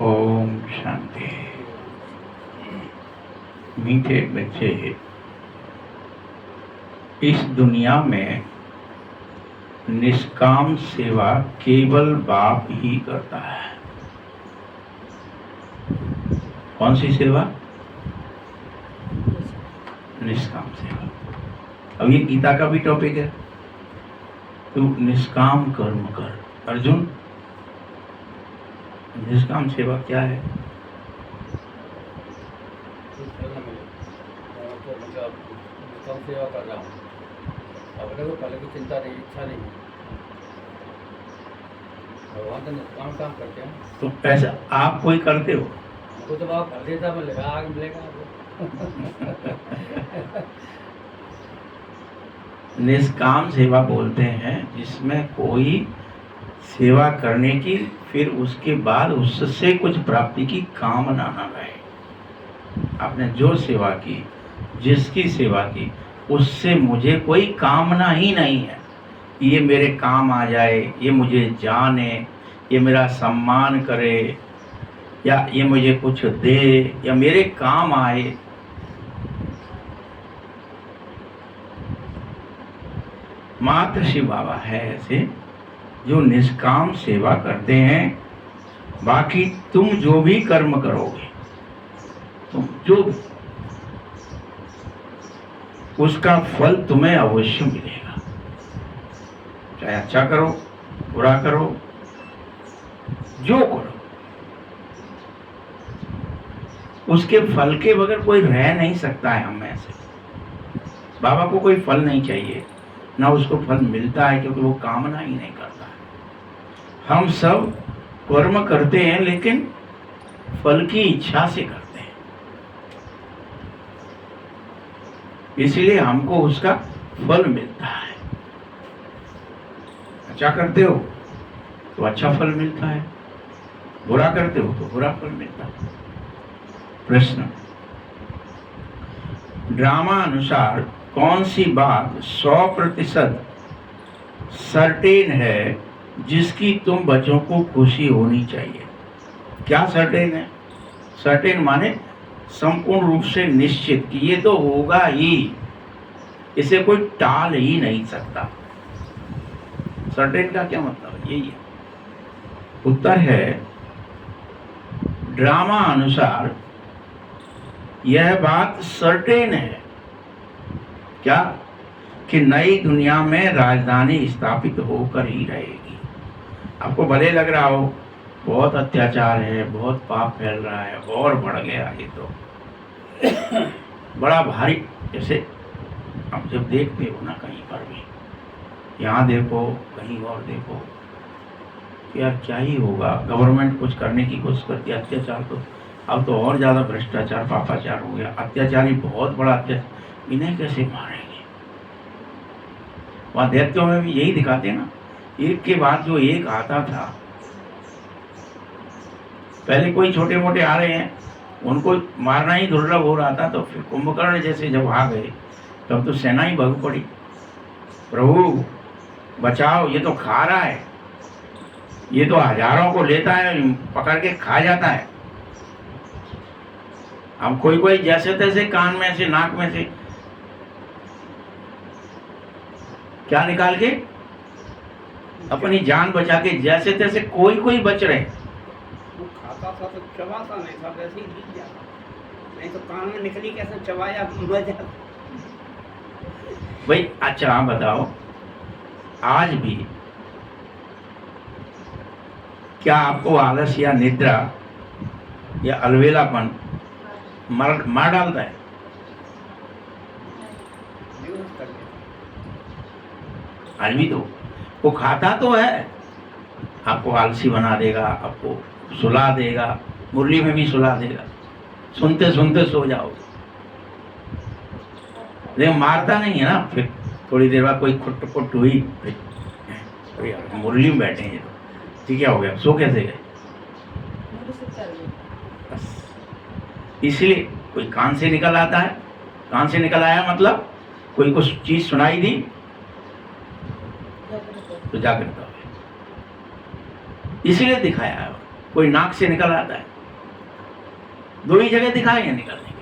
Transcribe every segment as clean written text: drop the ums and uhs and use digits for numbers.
ओम शांति। मीठे बच्चे, इस दुनिया में निष्काम सेवा केवल बाप ही करता है। कौन सी सेवा? निष्काम सेवा। अब ये गीता का भी टॉपिक है। तू निष्काम कर्म कर। अर्जुन, निष्काम सेवा क्या है? निष्काम सेवा कर रहा हूँ, अपने को फल की चिंता नहीं, इच्छा नहीं है। भगवान तो निष्काम काम करते हैं। तो ऐसा आप कोई करते हो? हमको तो बाबा कर देता, मैं लगा आगे मिलेगा। निष्काम सेवा बोलते हैं जिसमें कोई सेवा करने की, फिर उसके बाद उससे कुछ प्राप्ति की कामना न रहे। आपने जो सेवा की, जिसकी सेवा की, उससे मुझे कोई कामना ही नहीं है। ये मेरे काम आ जाए, ये मुझे जाने, ये मेरा सम्मान करे, या ये मुझे कुछ दे, या मेरे काम आए। मात्र शिव बाबा है ऐसे जो निष्काम सेवा करते हैं। बाकी तुम जो भी कर्म करोगे, तुम जो भी, उसका फल तुम्हें अवश्य मिलेगा। चाहे अच्छा करो, बुरा करो, जो करो, उसके फल के बगैर कोई रह नहीं सकता है हम में से। बाबा को कोई फल नहीं चाहिए, ना उसको फल मिलता है, क्योंकि वो कामना ही नहीं करता है। हम सब कर्म करते हैं, लेकिन फल की इच्छा से करते हैं, इसलिए हमको उसका फल मिलता है। अच्छा करते हो तो अच्छा फल मिलता है, बुरा करते हो तो बुरा फल मिलता है। प्रश्न: ड्रामा अनुसार कौन सी बात 100% सर्टेन है जिसकी तुम बच्चों को खुशी होनी चाहिए? क्या सर्टेन है? सर्टेन माने संपूर्ण रूप से निश्चित कि ये तो होगा ही, इसे कोई टाल ही नहीं सकता। सर्टेन का क्या मतलब? यही है। उत्तर है, ड्रामा अनुसार यह बात सर्टेन है क्या कि नई दुनिया में राजधानी स्थापित होकर ही रहेगी। आपको भले लग रहा हो बहुत अत्याचार है, बहुत पाप फैल रहा है, और बढ़ गया ये तो बड़ा भारी। जैसे आप जब देखते हो ना कहीं पर भी, यहाँ देखो कहीं और देखो, यार क्या ही होगा। गवर्नमेंट कुछ करने की कोशिश करती है, अत्याचार तो अब तो और ज़्यादा भ्रष्टाचार, पापाचार हो गया। अत्याचारी बहुत बड़ा अत्याचार, इन्हें कैसे मारेंगे? वहाँ दैत्यों में भी यही दिखाते हैं ना, एक के बाद जो एक आता था। पहले कोई छोटे मोटे आ रहे हैं, उनको मारना ही दुर्लभ हो रहा था, तो फिर कुंभकर्ण जैसे जब आ गए, तब तो सेना ही भग पड़ी। प्रभु बचाओ, ये तो खा रहा है, ये तो हजारों को लेता है, पकड़ के खा जाता है। हम कोई कोई जैसे तैसे कान में से, नाक में से क्या निकाल के अपनी जान बचा के जैसे तैसे कोई कोई बच रहे। वो खाता था तो चबाता नहीं था, वैसे ही गिर जाता, नहीं तो कान में निकली कैसे चबाया मर जाता। भाई अच्छा आप बताओ, आज भी क्या आपको आलस या निद्रा या अलवेलापन मार डालता है? आज भी तो वो खाता तो है, आपको आलसी बना देगा, आपको सुला देगा, मुरली में भी सुला देगा, सुनते सुनते सो जाओगे। लेकिन मारता नहीं है ना। फिर थोड़ी देर बाद कोई खुट पुट हुई, फिर यार मुरली में बैठे हैं, ठीक क्या हो गया, सो कैसे गए? इसलिए कोई कान से निकल आता है, कान से निकल आया मतलब कोई कुछ चीज सुनाई दी तो जागृत हो गए, इसीलिए दिखाया है। कोई नाक से निकल आता है, दो ही जगह दिखाएंगे निकलने की,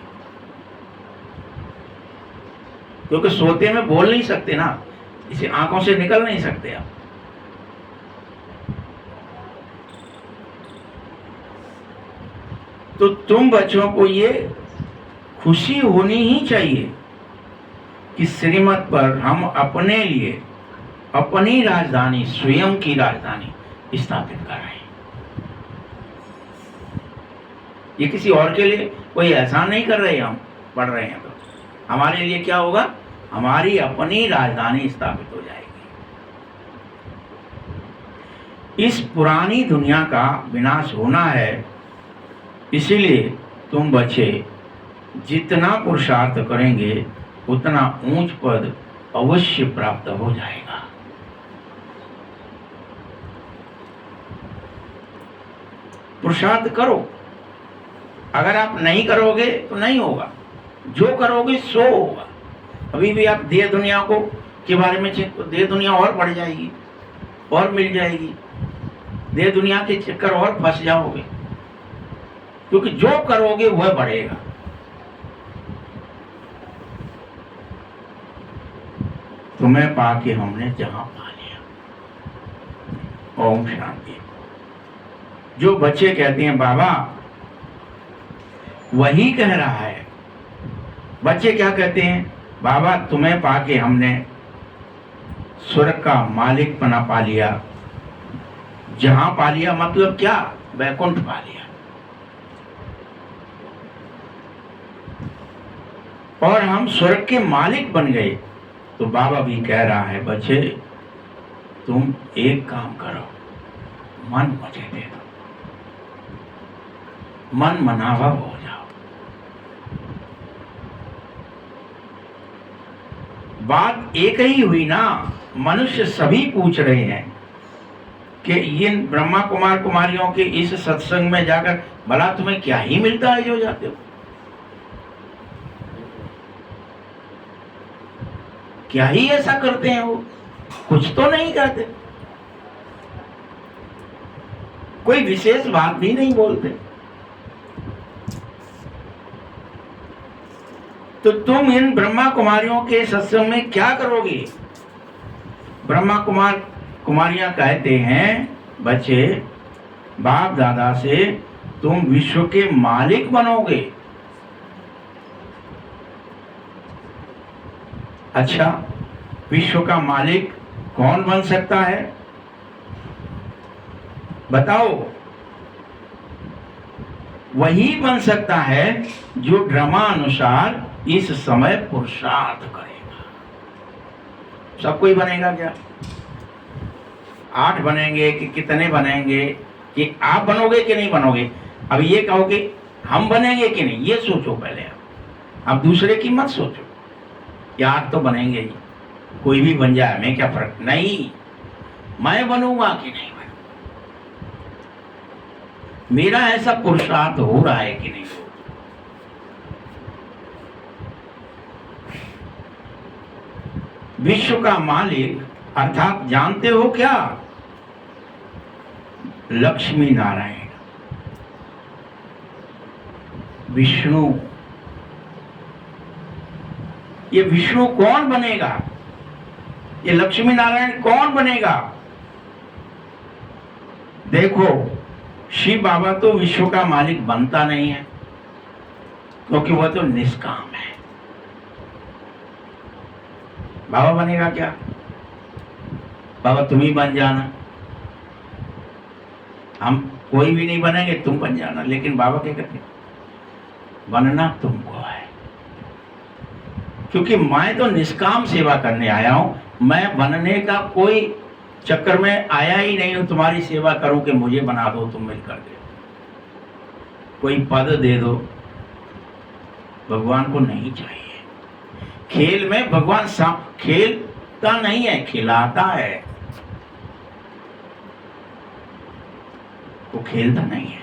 क्योंकि सोते में बोल नहीं सकते ना, इसे आंखों से निकल नहीं सकते आप। तो तुम बच्चों को ये खुशी होनी ही चाहिए कि श्रीमत पर हम अपने लिए अपनी राजधानी, स्वयं की राजधानी स्थापित कर रहे हैं। ये किसी और के लिए कोई एहसान नहीं कर रहे, हम पढ़ रहे हैं तो हमारे लिए क्या होगा, हमारी अपनी राजधानी स्थापित हो जाएगी। इस पुरानी दुनिया का विनाश होना है, इसीलिए तुम बच्चे जितना पुरुषार्थ करेंगे उतना ऊंच पद अवश्य प्राप्त हो जाएगा। पुरुषार्थ करो, अगर आप नहीं करोगे तो नहीं होगा, जो करोगे सो होगा। अभी भी आप देह दुनिया को के बारे में देह दुनिया और बढ़ जाएगी और मिल जाएगी, देह दुनिया के चक्कर और फंस जाओगे, क्योंकि जो करोगे वह बढ़ेगा। तुम्हें पाके हमने जहां पा लिया। ओम शांति। जो बच्चे कहते हैं बाबा, वही कह रहा है। बच्चे क्या कहते हैं, बाबा तुम्हें पाके हमने स्वर्ग का मालिक बना पा लिया। जहां पा लिया मतलब क्या, वैकुंठ पा लिया। और हम स्वर्ग के मालिक बन गए। तो बाबा भी कह रहा है, बच्चे तुम एक काम करो, मन मुझे दे दो, मन मनावा हो जाओ। बात एक ही हुई ना। मनुष्य सभी पूछ रहे हैं कि ये ब्रह्मा कुमार कुमारियों के इस सत्संग में जाकर भला तुम्हें क्या ही मिलता है जो जाते हो, क्या ही ऐसा करते हैं वो, कुछ तो नहीं करते, कोई विशेष बात भी नहीं बोलते। तो तुम इन ब्रह्मा कुमारियों के सत्संग में क्या करोगे। ब्रह्मा कुमार कुमारियां कहते हैं, बच्चे बाप दादा से तुम विश्व के मालिक बनोगे। अच्छा, विश्व का मालिक कौन बन सकता है, बताओ। वही बन सकता है जो ड्रामानुसार इस समय पुरुषार्थ करेगा। सब कोई बनेगा क्या, 8 बनेंगे कि कितने बनेंगे, कि आप बनोगे कि नहीं बनोगे। अब ये कहोगे हम बनेंगे कि नहीं, ये सोचो पहले। अब दूसरे की मत सोचो, या 8 तो बनेंगे ही, कोई भी बन जाए, हमें क्या फर्क। नहीं, मैं बनूंगा कि नहीं बनूंगा, मेरा ऐसा पुरुषार्थ हो रहा है कि नहीं हो। विश्व का मालिक अर्थात जानते हो क्या, लक्ष्मी नारायण विष्णु। ये विष्णु कौन बनेगा, ये लक्ष्मी नारायण कौन बनेगा। देखो, शिव बाबा तो विश्व का मालिक बनता नहीं है, क्योंकि वह तो निष्काम है। बाबा बनेगा क्या, बाबा तुम ही बन जाना, हम कोई भी नहीं बनेंगे, तुम बन जाना। लेकिन बाबा क्या कहते हैं, बनना तुमको है, क्योंकि मैं तो निष्काम सेवा करने आया हूं। मैं बनने का कोई चक्कर में आया ही नहीं हूं, तुम्हारी सेवा करूं कि मुझे बना दो, तुम मिलकर दे कोई पद दे दो। भगवान को नहीं चाहिए। खेल में भगवान खेलता नहीं है, खिलाता है, वो खेलता नहीं है।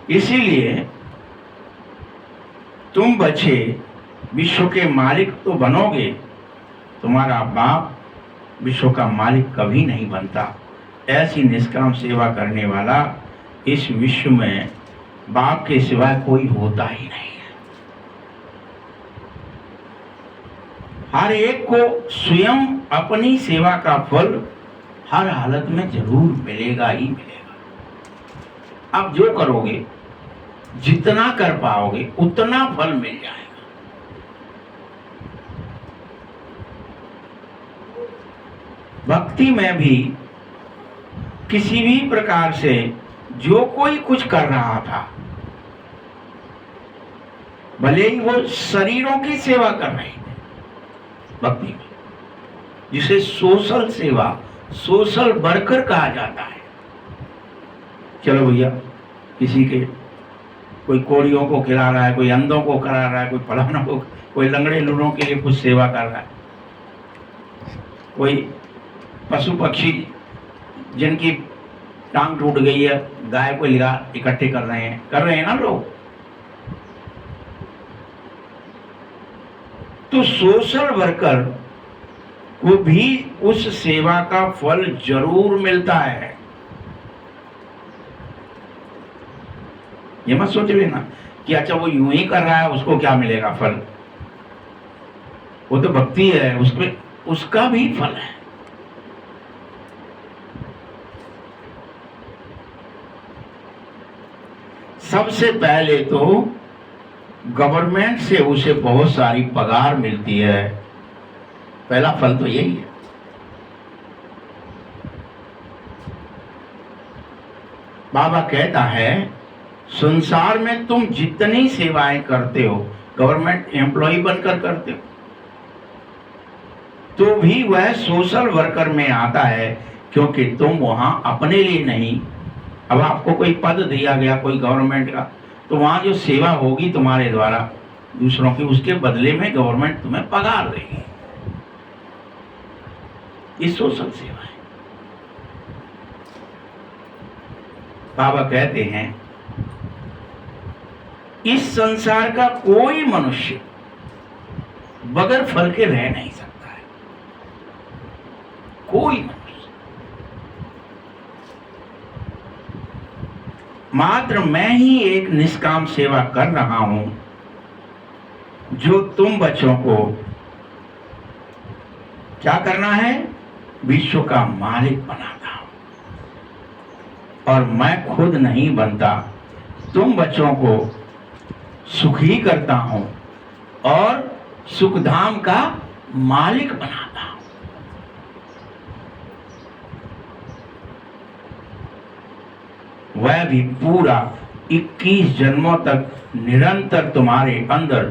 इसीलिए तुम बच्चे विश्व के मालिक तो बनोगे, तुम्हारा बाप विश्व का मालिक कभी नहीं बनता। ऐसी निष्काम सेवा करने वाला इस विश्व में बाप के सिवाय कोई होता ही नहीं है। हर एक को स्वयं अपनी सेवा का फल हर हालत में जरूर मिलेगा ही मिलेगा। अब जो करोगे, जितना कर पाओगे उतना फल मिल जाएगा। भक्ति में भी किसी भी प्रकार से जो कोई कुछ कर रहा था, भले ही वो शरीरों की सेवा कर रहे थे, भक्ति में जिसे सोशल सेवा, सोशल वर्कर कहा जाता है। चलो भैया, किसी के कोई कोड़ियों को खिला रहा है, कोई अंधों को करा रहा है, कोई फलानों को, कोई लंगड़े लूलों के लिए कुछ सेवा कर रहा है, कोई पशु पक्षी जिनकी टांग टूट गई है, गाय को लिया इकट्ठे कर रहे हैं ना लोग। तो सोशल वर्कर को भी उस सेवा का फल जरूर मिलता है। ये मत सोच लेना कि अच्छा वो यूं ही कर रहा है, उसको क्या मिलेगा फल। वो तो भक्ति है, उसमें उसका भी फल है। सबसे पहले तो गवर्नमेंट से उसे बहुत सारी पगार मिलती है, पहला फल तो यही है। बाबा कहता है संसार में तुम जितनी सेवाएं करते हो, गवर्नमेंट एम्प्लॉय बनकर करते हो, तो भी वह सोशल वर्कर में आता है, क्योंकि तुम वहां अपने लिए नहीं। अब आपको कोई पद दिया गया कोई गवर्नमेंट का, तो वहां जो सेवा होगी तुम्हारे द्वारा दूसरों की, उसके बदले में गवर्नमेंट तुम्हें पगार देगी। ये सोशल सेवा है। बाबा कहते हैं इस संसार का कोई मनुष्य बगैर फल के रह नहीं सकता है, कोई मनुष्य। मात्र मैं ही एक निष्काम सेवा कर रहा हूं, जो तुम बच्चों को क्या करना है, विश्व का मालिक बनाता हूं। और मैं खुद नहीं बनता, तुम बच्चों को सुखी करता हूं और सुखधाम का मालिक बनाता हूं। वह भी पूरा 21 जन्मों तक निरंतर तुम्हारे अंदर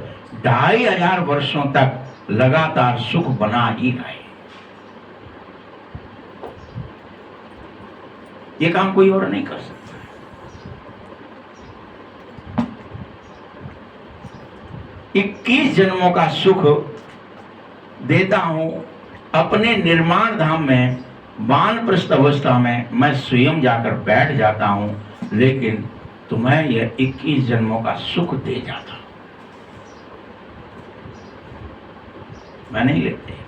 2500 वर्षों तक लगातार सुख बना ही रहे। ये काम कोई और नहीं कर सकता। 21 जन्मों का सुख देता हूं अपने निर्माण धाम में। वानप्रस्थ अवस्था में मैं स्वयं जाकर बैठ जाता हूं, लेकिन तुम्हें यह 21 जन्मों का सुख दे जाता हूं। मैं नहीं लेते।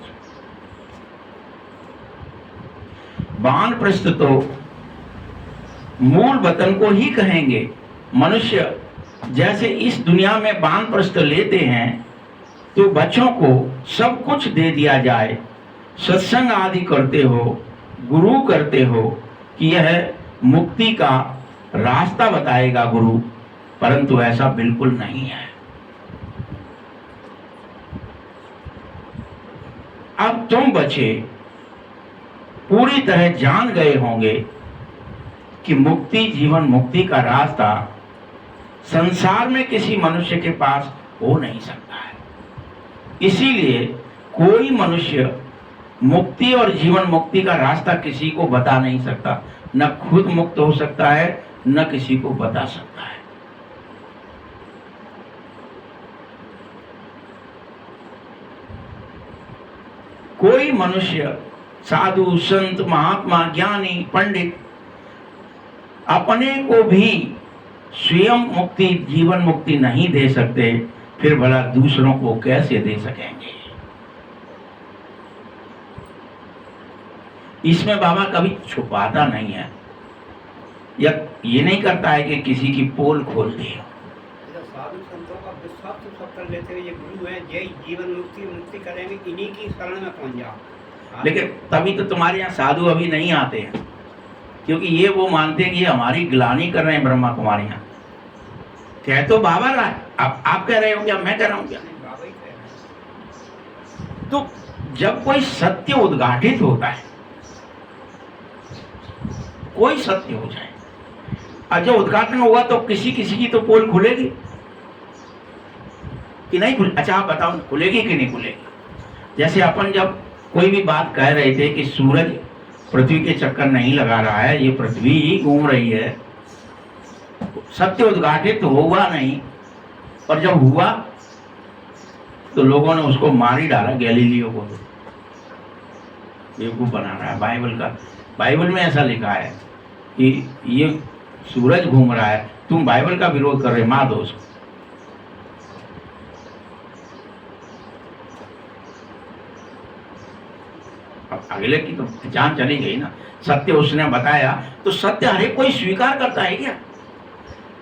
वानप्रस्थ तो मूल वतन को ही कहेंगे। मनुष्य जैसे इस दुनिया में वानप्रस्थ लेते हैं, तो बच्चों को सब कुछ दे दिया जाए, सत्संग आदि करते हो, गुरु करते हो कि यह मुक्ति का रास्ता बताएगा गुरु, परंतु ऐसा बिल्कुल नहीं है। अब तुम बच्चे पूरी तरह जान गए होंगे कि मुक्ति, जीवन मुक्ति का रास्ता संसार में किसी मनुष्य के पास हो नहीं सकता है। इसीलिए कोई मनुष्य मुक्ति और जीवन मुक्ति का रास्ता किसी को बता नहीं सकता। न खुद मुक्त हो सकता है, न किसी को बता सकता है। कोई मनुष्य, साधु, संत, महात्मा, ज्ञानी, पंडित अपने को भी स्वयं मुक्ति, जीवन मुक्ति नहीं दे सकते, फिर भला दूसरों को कैसे दे सकेंगे। इसमें बाबा कभी छुपाता नहीं है, या ये नहीं करता है कि किसी की पोल खोल दे। जब साधु संतों का विश्वास तो सब कर लेते हैं, ये गुरु हैं, यही जीवन मुक्ति करेंगे, इन्हीं की शरण में पहुंच जाओ। लेकिन तभी तो तुम्हारे यहाँ साधु अभी नहीं आते हैं, क्योंकि ये वो मानते हैं कि ये हमारी गिलानी कर रहे हैं ब्रह्मा कुमारी यहाँ। कह तो बाबा रहा है, आप कह रहे हो क्या, मैं कह रहा हूँ क्या? नहीं, बाबा ही कह रहे हैं। तो जब कोई सत्य उद्घाटित होता है, कोई सत्य हो जाए, और जब उद्घाटन हुआ तो किसी किसी की तो पोल खुलेगी कि नहीं खुले? अच्छा आप बताओ, खुलेगी कि नहीं खुलेगी? जैसे अपन जब कोई भी बात कह रहे थे कि सूरज पृथ्वी के चक्कर नहीं लगा रहा है, ये पृथ्वी ही घूम रही है, सत्य उद्घाटित तो हुआ नहीं, और जब हुआ तो लोगों ने उसको मार ही डाला, गैलीलियो को तो बेवकूफ बना रहा है। बाइबल में ऐसा लिखा है कि ये सूरज घूम रहा है, तुम बाइबल का विरोध कर रहे, मार दो उसको। अब अगले की तो जान चली गई ना, सत्य उसने बताया तो सत्य हर एक कोई स्वीकार करता है क्या?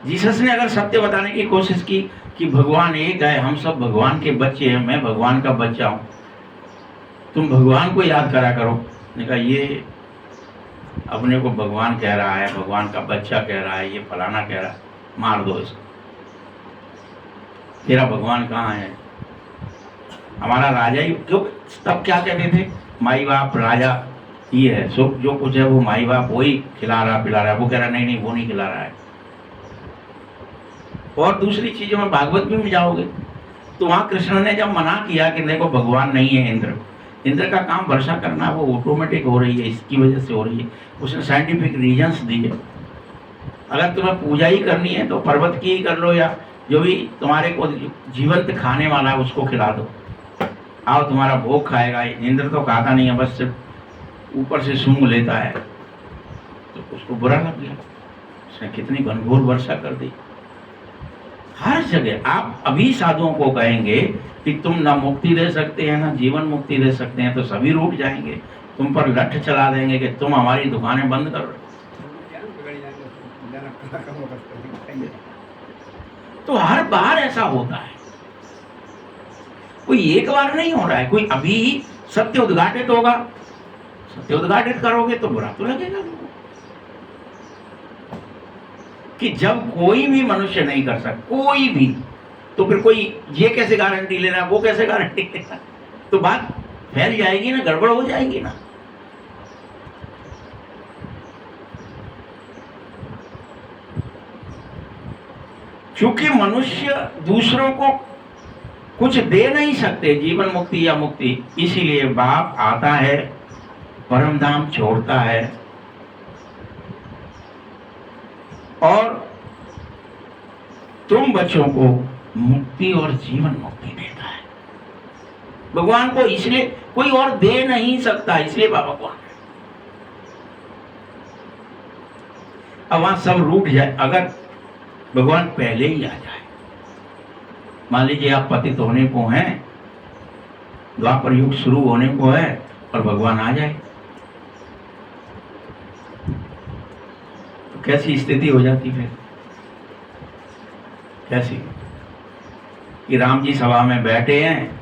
जीसस ने अगर सत्य बताने की कोशिश की कि भगवान एक है, हम सब भगवान के बच्चे हैं, मैं भगवान का बच्चा हूं, तुम भगवान को याद करा करो। ने कहा ये अपने को भगवान कह रहा है, भगवान का बच्चा कह रहा है, ये फलाना कह रहा है, मार दो इसको। तेरा भगवान कहाँ है? हमारा राजा ही, क्यों तब क्या कहते थे, माई बाप राजा ही है, सो जो कुछ है वो माई बाप वही खिला रहा पिला रहा है। वो कह रहा नहीं वो नहीं खिला रहा है। और दूसरी चीजों में भागवत भी में जाओगे तो वहां कृष्ण ने जब मना किया कि देखो भगवान नहीं है इंद्र का काम वर्षा करना, वो ऑटोमेटिक हो रही है, इसकी वजह से हो रही है, उसने साइंटिफिक रीजंस दिए। अगर तुम्हें पूजा ही करनी है तो पर्वत की ही कर लो, या जो भी तुम्हारे को जीवंत खाने वाला है उसको खिला दो, आओ तुम्हारा भोग खाएगा। इंद्र तो खाता नहीं है, बस सिर्फ ऊपर से सूंघ लेता है, तो उसको बुरा लग गया, उसने कितनी घनघोर वर्षा कर दी। हर जगह आप अभी साधुओं को कहेंगे कि तुम ना मुक्ति दे सकते हैं ना जीवन मुक्ति दे सकते हैं, तो सभी रूठ जाएंगे, तुम पर लठ चला देंगे कि तुम हमारी दुकानें बंद कर रहे हो। तो हर बार ऐसा होता है, कोई एक बार नहीं हो रहा है, कोई अभी सत्य उद्घाटित होगा, सत्य उद्घाटित करोगे तो बुरा तो लगेगा कि जब कोई भी मनुष्य नहीं कर सकता, कोई भी, तो फिर कोई ये कैसे गारंटी ले रहा है, वो कैसे गारंटी ले रहा है, तो बात फैल जाएगी ना, गड़बड़ हो जाएगी ना। क्योंकि मनुष्य दूसरों को कुछ दे नहीं सकते, जीवन मुक्ति या मुक्ति, इसीलिए बाप आता है, परम धाम छोड़ता है और तुम बच्चों को मुक्ति और जीवन मुक्ति देता है। भगवान को इसलिए कोई और दे नहीं सकता, इसलिए बाबा को अब वहां सब रूठ जाए। अगर भगवान पहले ही आ जाए, मान लीजिए आप पतित होने को हैं, द्वापर युग शुरू होने को है और भगवान आ जाए, तो कैसी स्थिति हो जाती फिर? कैसी कि राम जी सभा में बैठे हैं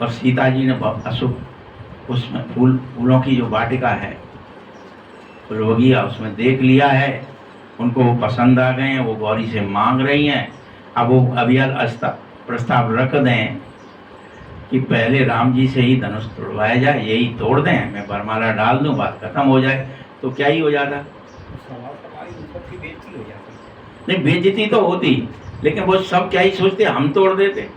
और सीता जी ने अशुभ उसमें फूलों की जो वाटिका है, फूल बगिया, उसमें देख लिया है, उनको वो पसंद आ गए हैं, वो गौरी से मांग रही हैं। अब वो अभी प्रस्ताव रख दें कि पहले राम जी से ही धनुष तोड़वाया जाए, यही तोड़ दें, मैं वरमाला डाल दूं, बात खत्म हो जाए, तो क्या ही हो जाता? नहीं, बेइज्जती तो होती, लेकिन वो सब क्या ही सोचते, हम तोड़ देते,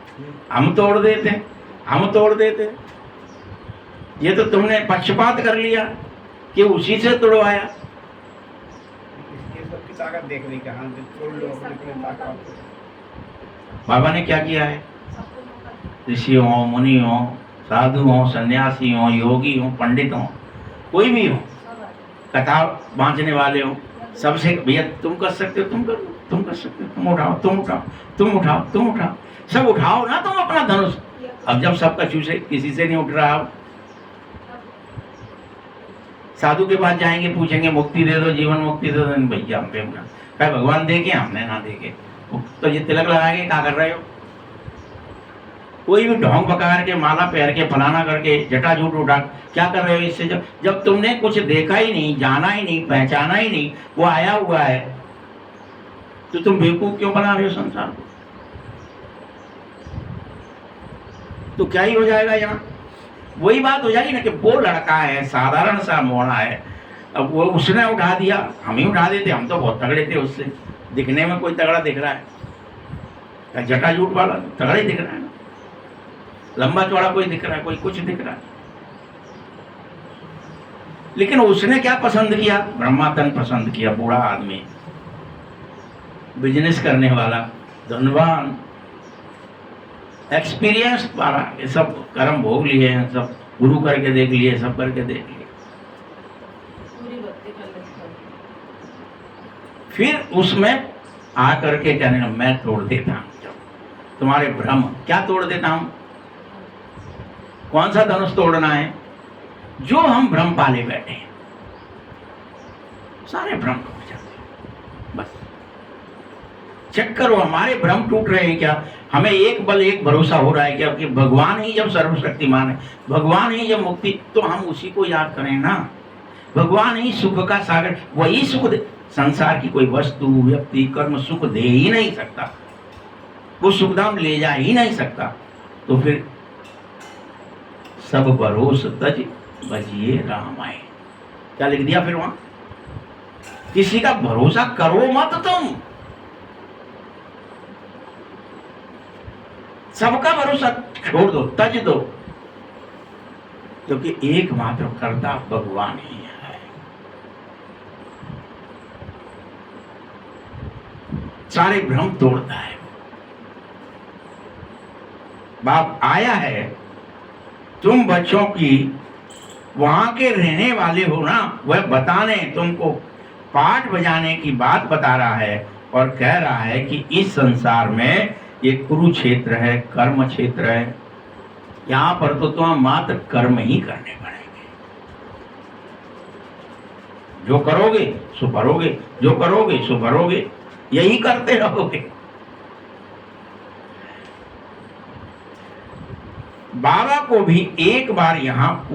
हम तोड़ देते, हम तोड़ देते। ये तो तुमने पक्षपात कर लिया कि उसी से तोड़वाया। ताकत देख ली, तोड़ लो, बाबा ने क्या किया है? ऋषि हो, मुनि हो, साधु हो, सन्यासी हो, योगी हो, पंडित हो, कोई भी हो, कथा बांचने वाले हो, सबसे भैया तुम कर सकते हो, तुम कर लो, तुम कर सकते हो, तुम उठाओ, तुम उठाओ, तुम उठाओ, तुम उठाओ, सब उठाओ ना तुम अपना धनुष। अब जब सबका चूसे किसी से नहीं उठ रहा, साधु के पास जाएंगे, पूछेंगे मुक्ति दे दो, जीवन मुक्ति दे दो, नहीं भैया हम पे ना कहे भगवान देखे, हमने ना देखे। तो ये तिलक लगाएंगे, क्या कर रहे हो? कोई भी ढोंग पकार के, माला पहन के, फलाना करके, जटा झूठ उठा, क्या कर रहे हो इससे? जब तुमने कुछ देखा ही नहीं, जाना ही नहीं, पहचाना ही नहीं, वो आया हुआ है, तो तुम बेवकूफ क्यों बना रहे हो संसार को? तो क्या ही हो जाएगा यहाँ? वही बात हो जाएगी ना कि वो लड़का है, साधारण सा मोड़ा है, अब वो उसने उठा दिया, हम ही उठा देते, हम तो बहुत तगड़े थे उससे। दिखने में कोई तगड़ा दिख रहा है, जटा झूठ वाला तगड़ा ही दिख रहा है, लंबा चौड़ा कोई दिख रहा है, कोई कुछ दिख रहा है। लेकिन उसने क्या पसंद किया? ब्रह्मातन पसंद किया, बूढ़ा आदमी, बिजनेस करने वाला, धनवान, एक्सपीरियंस वाला, ये सब कर्म भोग लिए हैं, सब गुरु करके देख लिए, सब करके देख लिए। फिर उसमें आकर के कहने लगा, मैं तोड़ देता हूं तुम्हारे भ्रम। क्या तोड़ देता हूं? कौन सा धनुष तोड़ना है? जो हम भ्रम पाले बैठे हैं, सारे भ्रम टूट जाते हैं। बस चेक करो, हमारे भ्रम टूट रहे हैं क्या? हमें एक बल एक भरोसा हो रहा है क्या कि भगवान ही जब सर्वशक्तिमान है, भगवान ही जब मुक्ति, तो हम उसी को याद करें ना। भगवान ही सुख का सागर, वही सुख दे। संसार की कोई वस्तु, व्यक्ति, कर्म सुख दे ही नहीं सकता, वो सुखधाम ले जा ही नहीं सकता। तो फिर सब भरोस तज बजिए राम आए, क्या लिख दिया फिर वहां? किसी का भरोसा करो मत तुम, सबका भरोसा छोड़ दो, तज दो, क्योंकि एकमात्र कर्ता भगवान ही है। सारे भ्रम तोड़ता है। बाप आया है, तुम बच्चों की, वहां के रहने वाले हो ना, वह बताने, तुमको पाठ बजाने की बात बता रहा है और कह रहा है कि इस संसार में ये कुरुक्षेत्र है, कर्म क्षेत्र है, यहां पर तो तुम मात्र कर्म ही करने पड़ेंगे। जो करोगे सो भरोगे, जो करोगे सो भरोगे, यही करते रहोगे। बाबा को भी एक बार यहाँ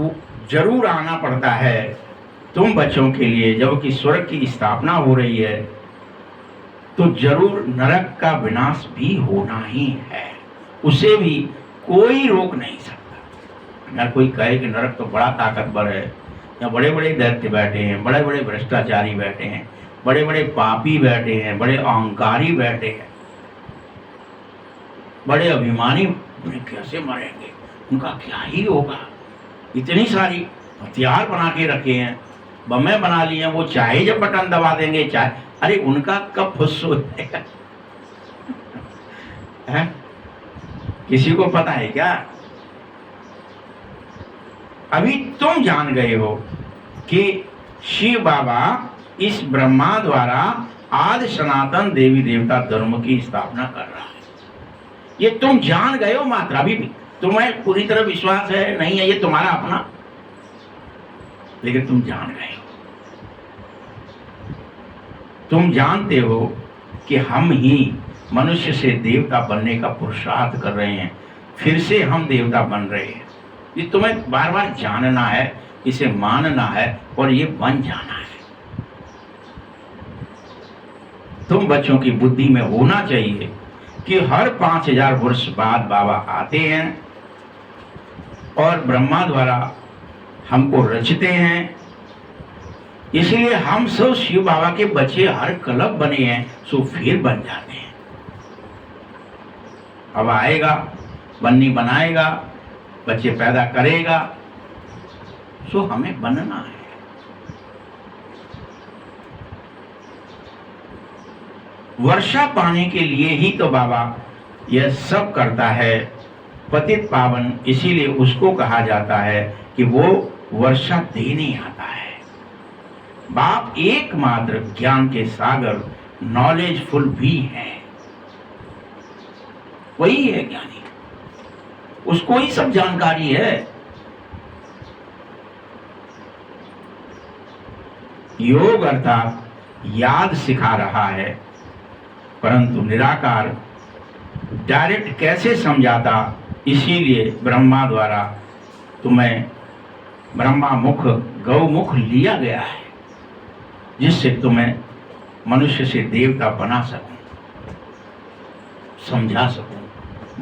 जरूर आना पड़ता है तुम बच्चों के लिए। जबकि स्वर्ग की स्थापना हो रही है तो जरूर नरक का विनाश भी होना ही है, उसे भी कोई रोक नहीं सकता। अगर कोई कहे कि नरक तो बड़ा ताकतवर है, या बड़े बड़े दैत्य बैठे हैं, बड़े बड़े भ्रष्टाचारी बैठे हैं, बड़े बड़े पापी बैठे हैं, बड़े अहंकारी बैठे हैं, बड़े अभिमानी, उन्हें कैसे मरेंगे, उनका क्या ही होगा? इतनी सारी हथियार बना के रखे हैं, बमें बना लिए हैं, वो चाहे जब बटन दबा देंगे, चाहे, अरे उनका कब फुस हो जाएगा? किसी को पता है क्या? अभी तुम जान गए हो कि शिव बाबा इस ब्रह्मा द्वारा आदि सनातन देवी देवता धर्म की स्थापना कर रहा है। ये तुम जान गए हो मात्र, अभी भी तुम्हें पूरी तरह विश्वास है नहीं है, ये तुम्हारा अपना, लेकिन तुम जान गए हो। तुम जानते हो कि हम ही मनुष्य से देवता बनने का पुरुषार्थ कर रहे हैं, फिर से हम देवता बन रहे हैं। ये तुम्हें बार बार जानना है, इसे मानना है और ये बन जाना है। तुम बच्चों की बुद्धि में होना चाहिए कि हर 5000 वर्ष बाद बाबा आते हैं और ब्रह्मा द्वारा हमको रचते हैं। इसलिए हम सब शिव बाबा के बच्चे हर कल्प बने हैं, सो फिर बन जाते हैं। अब आएगा, बन्नी बनाएगा, बच्चे पैदा करेगा, सो हमें बनना है। वर्षा पाने के लिए ही तो बाबा यह सब करता है, पतित पावन, इसीलिए उसको कहा जाता है कि वो वर्षा देने आता है। बाप एकमात्र ज्ञान के सागर, नॉलेजफुल भी हैं, वही है ज्ञानी, उसको ही सब जानकारी है। योग अर्थात याद सिखा रहा है, परंतु निराकार डायरेक्ट कैसे समझाता, इसीलिए ब्रह्मा द्वारा तुम्हें ब्रह्मा मुख गौमुख लिया गया है, जिससे तुम्हें मनुष्य से देवता बना सकूं, समझा सकूं,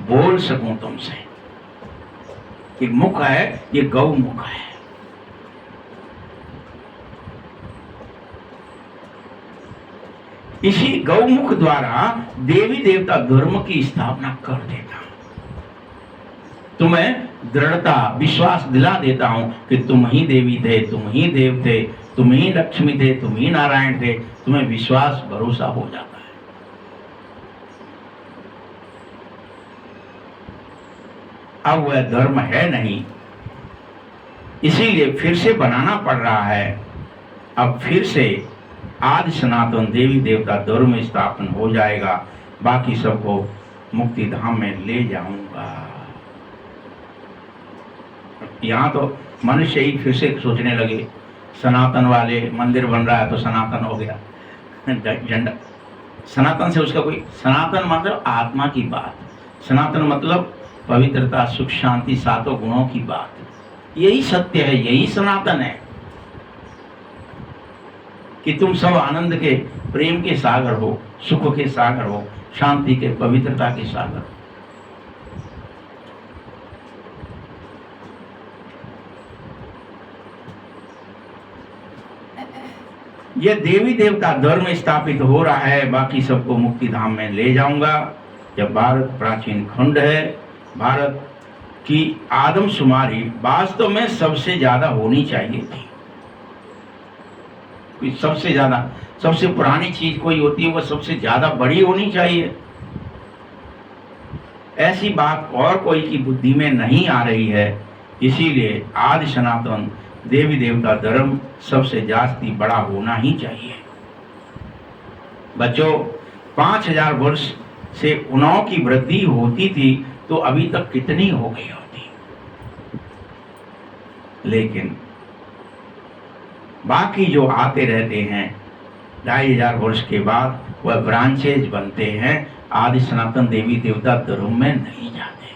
बोल सकूं तुमसे। एक मुख है, ये गौमुख है। इसी गौमुख द्वारा देवी देवता धर्म की स्थापना कर देता हूं, तुम्हें दृढ़ता विश्वास दिला देता हूं कि तुम ही देवी थे, तुम ही देव थे, तुम ही लक्ष्मी थे, तुम ही नारायण थे। तुम्हें विश्वास भरोसा हो जाता है। अब वह धर्म है नहीं, इसीलिए फिर से बनाना पड़ रहा है। अब फिर से आदि सनातन देवी देवता धर्म स्थापन हो जाएगा, बाकी सबको मुक्ति धाम में ले जाऊंगा। यहाँ तो मनुष्य ही फिर से सोचने लगे, सनातन वाले मंदिर बन रहा है तो सनातन हो गया झंडा। सनातन से उसका कोई, सनातन मतलब आत्मा की बात, सनातन मतलब पवित्रता सुख शांति सातों गुणों की बात। यही सत्य है, यही सनातन है कि तुम सब आनंद के प्रेम के सागर हो, सुख के सागर हो, शांति के पवित्रता के सागर हो। यह देवी देवता धर्म स्थापित हो रहा है, बाकी सबको मुक्ति धाम में ले जाऊंगा। यह भारत प्राचीन खंड है। भारत की आदमशुमारी वास्तव में सबसे ज्यादा होनी चाहिए थी। कोई सबसे ज्यादा, सबसे पुरानी चीज कोई होती है, वह सबसे ज्यादा बड़ी होनी चाहिए। ऐसी बात और कोई की बुद्धि में नहीं आ रही है। इसीलिए आदि सनातन देवी देवता धर्म सबसे जास्ती बड़ा होना ही चाहिए। बच्चों, 5000 वर्ष से उन्नाव की वृद्धि होती थी तो अभी तक कितनी हो गई होती। लेकिन बाकी जो आते रहते हैं 2500 वर्ष के बाद वह ब्रांचेज बनते हैं, आदि सनातन देवी देवता धर्म में नहीं जाते।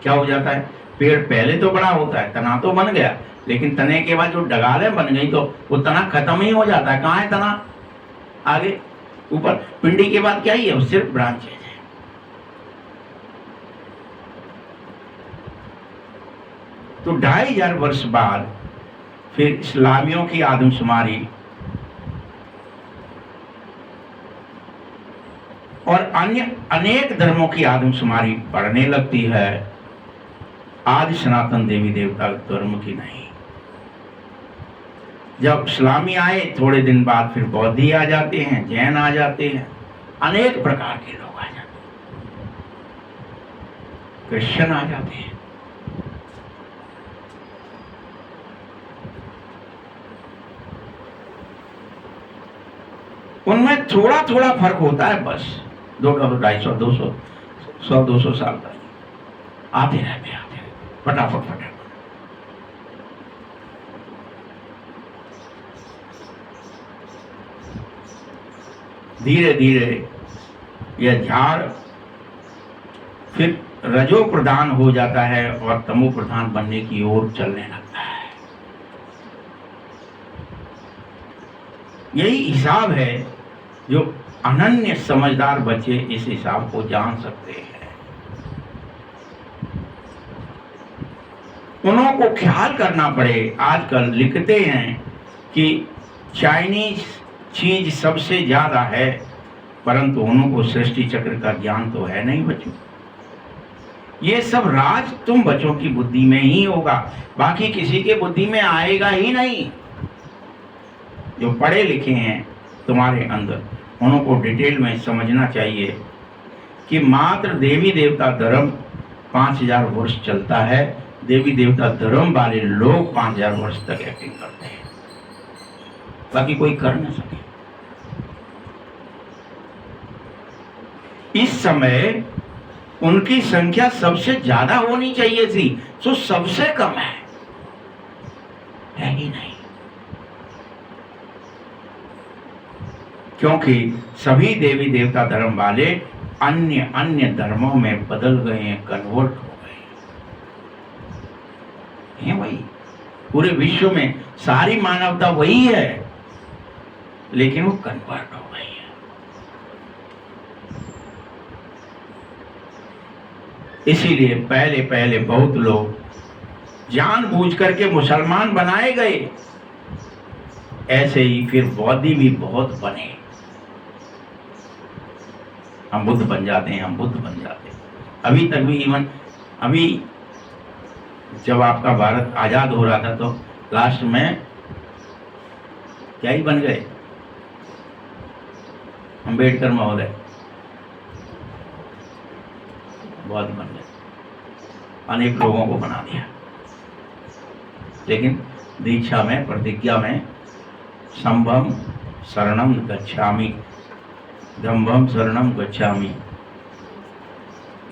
क्या हो जाता है, पेड़ पहले तो बड़ा होता है, तना तो बन गया, लेकिन तने के बाद जो डगालें बन गई तो वो तना खत्म ही हो जाता है। कहाँ है तना? आगे ऊपर पिंडी के बाद क्या ही है, वो सिर्फ ब्रांचेज है। तो 2500 वर्ष बाद फिर इस्लामियों की आदमशुमारी और अन्य अनेक धर्मों की आदमशुमारी बढ़ने लगती है, आदि सनातन देवी देवता धर्म की नहीं। जब इस्लामी आए थोड़े दिन बाद फिर बौद्धी आ जाते हैं, जैन आ जाते हैं, अनेक प्रकार के लोग आ जाते हैं, क्रिश्चियन आ जाते हैं। उनमें थोड़ा थोड़ा फर्क होता है, बस 200, 250, 200, 100, 200 साल तक आते रहते हैं, फटाफट फटाफट। धीरे धीरे यह झाड़ फिर रजो प्रधान हो जाता है और तमो प्रधान बनने की ओर चलने लगता है। यही हिसाब है जो अनन्य समझदार बच्चे इस हिसाब को जान सकते हैं। उनको ख्याल करना पड़े। आजकल लिखते हैं कि चाइनीज चीज सबसे ज्यादा है, परंतु उनको सृष्टि चक्र का ज्ञान तो है नहीं बच्चों। ये सब राज तुम बच्चों की बुद्धि में ही होगा, बाकी किसी के बुद्धि में आएगा ही नहीं। जो पढ़े लिखे हैं तुम्हारे अंदर, उनको डिटेल में समझना चाहिए कि मात्र देवी देवता धर्म 5000 वर्ष चलता है। देवी देवता धर्म वाले लोग 5000 वर्ष तक एक्टिंग करते हैं, बाकी कोई कर न सके। इस समय उनकी संख्या सबसे ज्यादा होनी चाहिए थी, तो सबसे कम है। है ही नहीं, क्योंकि सभी देवी देवता धर्म वाले अन्य अन्य धर्मों में बदल गए हैं, कन्वर्ट हो गए हैं। वही पूरे विश्व में सारी मानवता वही है, लेकिन वो कन्वर्ट हो गई है। इसीलिए पहले पहले बहुत लोग जानबूझ करके मुसलमान बनाए गए, ऐसे ही फिर बौद्धि भी बहुत बने। हम बुद्ध बन जाते हैं, हम बुद्ध बन जाते हैं। अभी तक भी इवन अभी जब आपका भारत आजाद हो रहा था तो लास्ट में क्या ही बन गए, अंबेडकर महोदय बौद्ध बन गए, अनेक लोगों को बना दिया। लेकिन दीक्षा में, प्रतिज्ञा में संभम शरणम गच्छामि, धम्मम शरणम गच्छामि,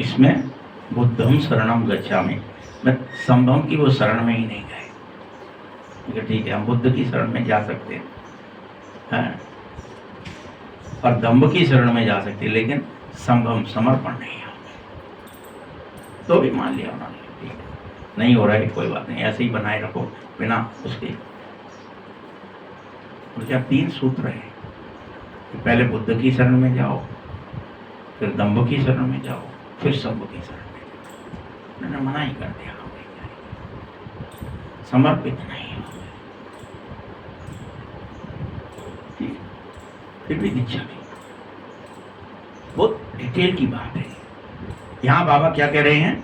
इसमें बुद्धम शरणम गच्छामि। मैं संभम की वो शरण में ही नहीं गए। ठीक है, हम बुद्ध की शरण में जा सकते हैं और धम्म की शरण में जा सकते हैं, लेकिन संभम समर्पण नहीं है। तो भी मान लिया उन्होंने, ठीक है, नहीं हो रहा है कोई बात नहीं, ऐसे ही बनाए रखो बिना उसके। और क्या 3 सूत्र है कि पहले बुद्ध की शरण में जाओ, फिर दम्भ की शरण में जाओ, फिर संभ की शरण में जाओ। उन्होंने मना ही कर दिया, समर्पित नहीं हो। फिर भी दीक्षा भी बहुत डिटेल की बात है। यहाँ बाबा क्या कह रहे हैं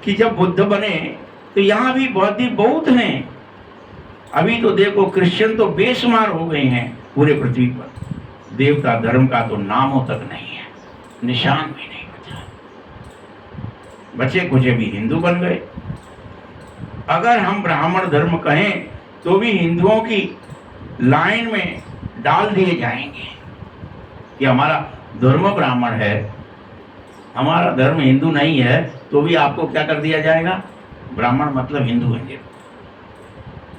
कि जब बुद्ध बने तो यहाँ भी बौद्ध बहुत हैं। अभी तो देखो क्रिश्चियन तो बेशुमार हो गए हैं पूरे पृथ्वी पर। देवता धर्म का तो नामों तक नहीं है, निशान भी नहीं बचा। बचे कुछ भी हिंदू बन गए। अगर हम ब्राह्मण धर्म कहें तो भी हिंदुओं की लाइन में डाल दिए जाएंगे कि हमारा धर्म ब्राह्मण है, हमारा धर्म हिंदू नहीं है, तो भी आपको क्या कर दिया जाएगा, ब्राह्मण मतलब हिंदू है।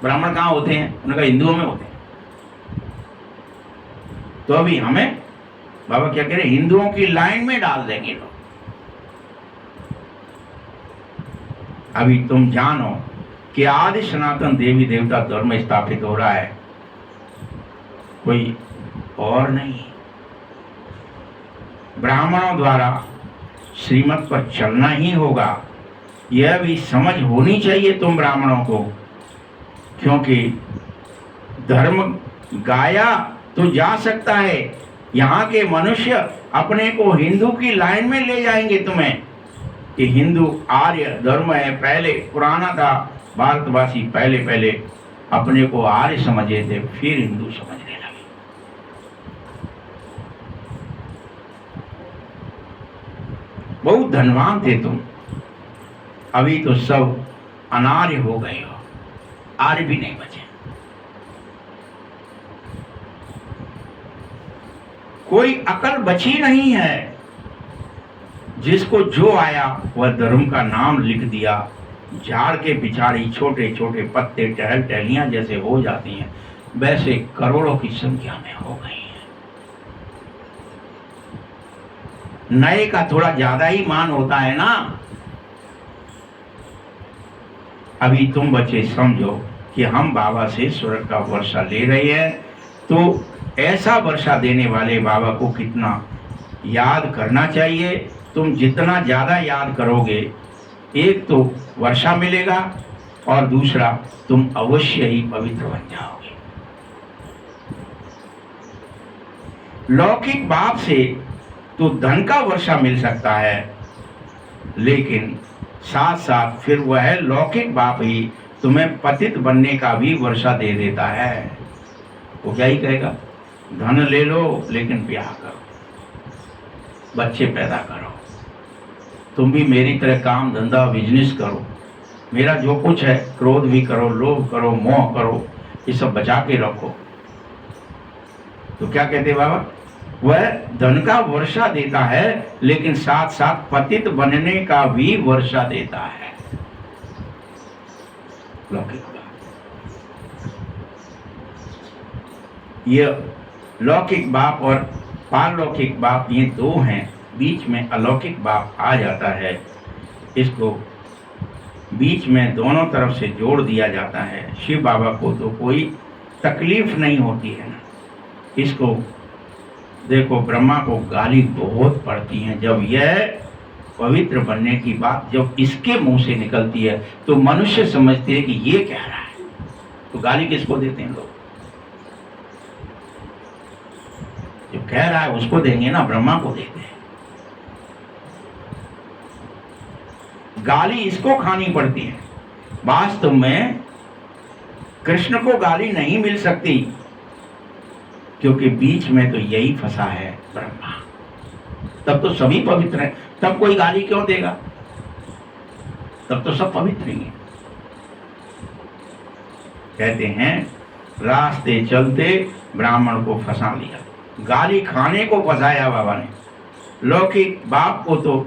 ब्राह्मण कहाँ होते हैं? उनका हिंदुओं में होते हैं। तो अभी हमें बाबा क्या कह रहे, हिंदुओं की लाइन में डाल देंगे लोग। अभी तुम जानो कि आदि सनातन देवी देवता धर्म स्थापित हो रहा है, कोई और नहीं। ब्राह्मणों द्वारा श्रीमत पर चलना ही होगा। यह भी समझ होनी चाहिए तुम ब्राह्मणों को, क्योंकि धर्म गाया तो जा सकता है। यहाँ के मनुष्य अपने को हिंदू की लाइन में ले जाएंगे तुम्हें कि हिंदू आर्य धर्म है, पहले पुराना था। भारतवासी पहले पहले अपने को आर्य समझे थे, फिर हिंदू समझने लगे। बहुत धनवान थे तुम, अभी तो सब अनार्य हो गए हो, आर्य भी नहीं बचे। कोई अकल बची नहीं है। जिसको जो आया वह धर्म का नाम लिख दिया। झाड़ के बिचारी छोटे छोटे पत्ते टहल टहलियां जैसे हो जाती हैं, वैसे करोड़ों की संख्या में हो गई हैं। नए का थोड़ा ज्यादा ही मान होता है ना। अभी तुम बच्चे समझो कि हम बाबा से स्वर्ग का वर्षा ले रहे हैं, तो ऐसा वर्षा देने वाले बाबा को कितना याद करना चाहिए। तुम जितना ज्यादा याद करोगे, एक तो वर्षा मिलेगा और दूसरा तुम अवश्य ही पवित्र बन जाओगे। लौकिक बाप से तो धन का वर्षा मिल सकता है, लेकिन साथ साथ फिर वह लौकिक बाप ही तुम्हें पतित बनने का भी वर्षा दे देता है। वो क्या ही कहेगा, धन ले लो लेकिन ब्याह करो, बच्चे पैदा करो, तुम भी मेरी तरह काम धंधा बिजनेस करो, मेरा जो कुछ है क्रोध भी करो, लोभ करो, मोह करो, ये सब बचा के रखो। तो क्या कहते बाबा, वह धन का वर्षा देता है, लेकिन साथ साथ पतित बनने का भी वर्षा देता है। लौकिक बाप। ये लौकिक बाप और पारलौकिक बाप ये दो हैं, बीच में अलौकिक बाप आ जाता है। इसको बीच में दोनों तरफ से जोड़ दिया जाता है। शिव बाबा को तो कोई तकलीफ नहीं होती है ना। इसको देखो, ब्रह्मा को गाली बहुत पड़ती है। जब यह पवित्र बनने की बात जब इसके मुंह से निकलती है तो मनुष्य समझते हैं कि ये कह रहा है, तो गाली किसको देते हैं लोग? जो कह रहा है उसको देंगे ना, ब्रह्मा को देते हैं। गाली इसको खानी पड़ती है। वास्तव में कृष्ण को गाली नहीं मिल सकती, क्योंकि बीच में तो यही फंसा है ब्रह्मा। तब तो सभी पवित्र हैं, तब कोई गाली क्यों देगा? तब तो सब पवित्र ही हैं। कहते हैं रास्ते चलते ब्राह्मण को फंसा लिया, गाली खाने को फंसाया बाबा ने। लौकिक बाप को तो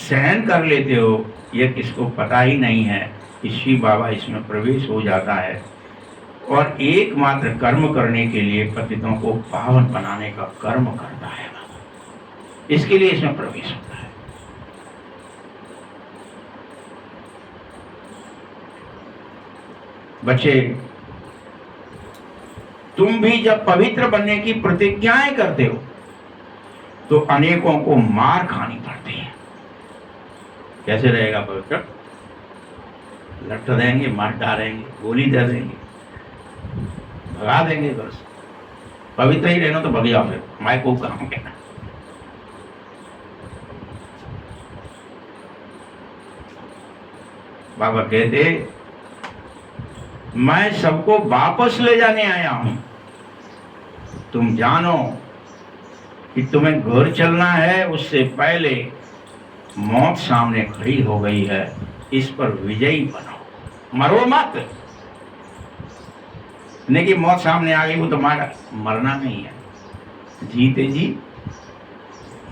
सहन कर लेते हो, ये किसको पता ही नहीं है कि शिव बाबा इसमें प्रवेश हो जाता है और एकमात्र कर्म करने के लिए पतितों को पावन बनाने का कर्म करता है बाबा, इसके लिए इसमें प्रवेश होता है। बच्चे, तुम भी जब पवित्र बनने की प्रतिज्ञाएं करते हो तो अनेकों को मार खानी पड़ती है। कैसे रहेगा पवित्र? लट देंगे, मार डालेंगे, गोली दे देंगे, भगा देंगे। बस पवित्र ही रहना तो भग जाओ, फिर मैं को काम कहना। बाबा कहते मैं सबको वापस ले जाने आया हूं। तुम जानो कि तुम्हें घर चलना है, उससे पहले मौत सामने खड़ी हो गई है। इस पर विजयी बनो, मरो मत। नहीं कि मौत सामने आ गई वो तो मरना नहीं है। जीते जी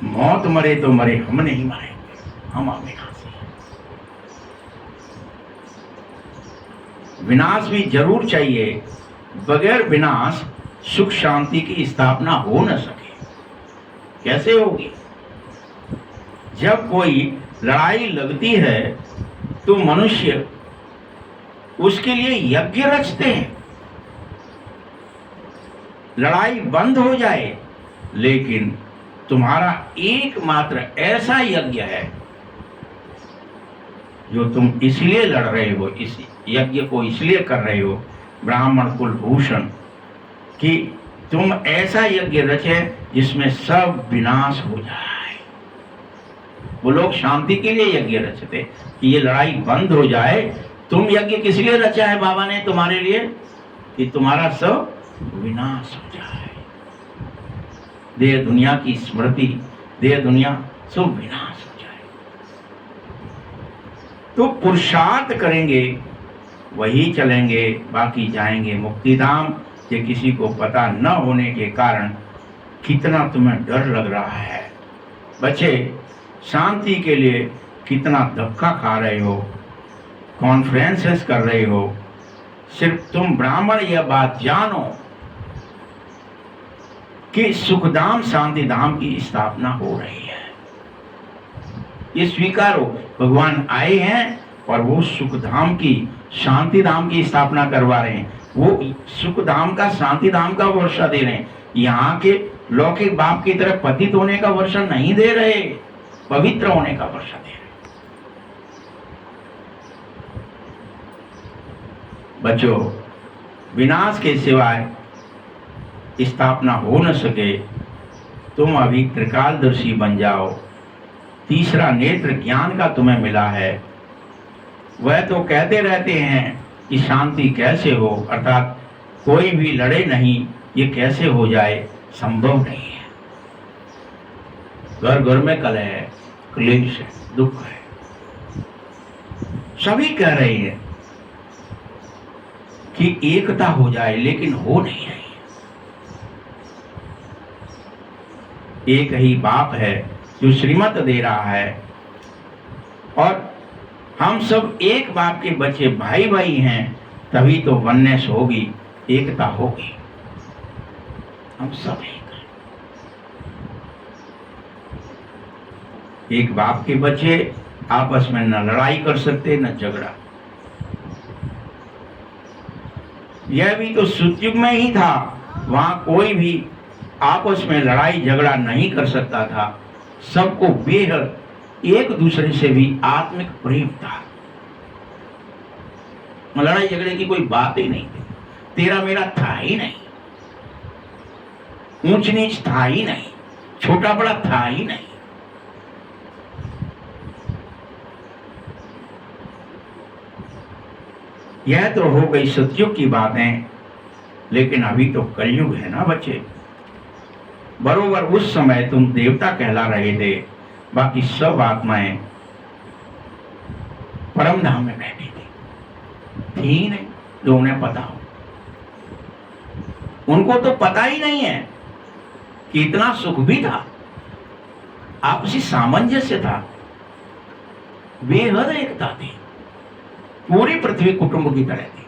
मौत मरे तो मरे, हम नहीं मरेंगे, हम अविनाशी हैं। विनाश भी जरूर चाहिए, बगैर विनाश सुख शांति की स्थापना हो न सके। कैसे होगी? जब कोई लड़ाई लगती है तो मनुष्य उसके लिए यज्ञ रचते हैं, लड़ाई बंद हो जाए। लेकिन तुम्हारा एकमात्र ऐसा यज्ञ है जो तुम इसलिए लड़ रहे हो, इस यज्ञ को इसलिए कर रहे हो ब्राह्मण कुल भूषण, कि तुम ऐसा यज्ञ रचे जिसमें सब विनाश हो जाए। वो लोग शांति के लिए यज्ञ रचते कि ये लड़ाई बंद हो जाए। तुम यज्ञ किस लिए रचा है बाबा ने तुम्हारे लिए? कि तुम्हारा सब विनाश हो जाए। देह दुनिया की स्मृति, देह दुनिया सब विनाश हो जाए। तो पुरुषार्थ करेंगे वही चलेंगे, बाकी जाएंगे मुक्तिधाम। ये किसी को पता न होने के कारण कितना तुम्हें डर लग रहा है। बच्चे, शांति के लिए कितना धक्का खा रहे हो, कॉन्फ्रेंसेस कर रहे हो। सिर्फ तुम ब्राह्मण यह बात जानो कि सुखधाम शांतिधाम की स्थापना हो रही है। ये स्वीकारो, भगवान आए हैं और वो सुखधाम की शांतिधाम की स्थापना करवा रहे हैं। वो सुखधाम का शांतिधाम का वर्षा दे रहे हैं। यहाँ के लौकिक बाप की तरह पतित होने का वर्षा नहीं दे रहे, पवित्र होने का वर्षा दे रहे। बच्चों, विनाश के सिवाय स्थापना हो न सके। तुम अभी त्रिकालदर्शी बन जाओ। तीसरा नेत्र ज्ञान का तुम्हें मिला है। वह तो कहते रहते हैं कि शांति कैसे हो, अर्थात कोई भी लड़े नहीं, ये कैसे हो जाए, संभव नहीं है। घर घर में कलह है, क्लेश है, दुख है। सभी कह रहे हैं कि एकता हो जाए, लेकिन हो नहीं रही। एक ही बाप है जो श्रीमत दे रहा है और हम सब एक बाप के बच्चे भाई भाई हैं, तभी तो वननेस होगी, एकता होगी। हम सब एक हैं। एक बाप के बच्चे आपस में न लड़ाई कर सकते न झगड़ा। यह भी तो सतयुग में ही था, वहां कोई भी आपस में लड़ाई झगड़ा नहीं कर सकता था। सबको बेहद एक दूसरे से भी आत्मिक प्रेम था। लड़ाई झगड़े की कोई बात ही नहीं थी, तेरा मेरा था ही नहीं, ऊंच नीच था ही नहीं, छोटा बड़ा था ही नहीं। यह तो हो गई सतयुग की बातें, लेकिन अभी तो कलयुग है ना बच्चे। बरोबर उस समय तुम देवता कहला रहे थे, बाकी सब आत्माएं परम धाम में बैठी थी ही नहीं जो उन्हें पता हो। उनको तो पता ही नहीं है कि इतना सुख भी था, आपसी सामंजस्य था, बेहद एकता थी, पूरी पृथ्वी कुटुंब की तरह थी।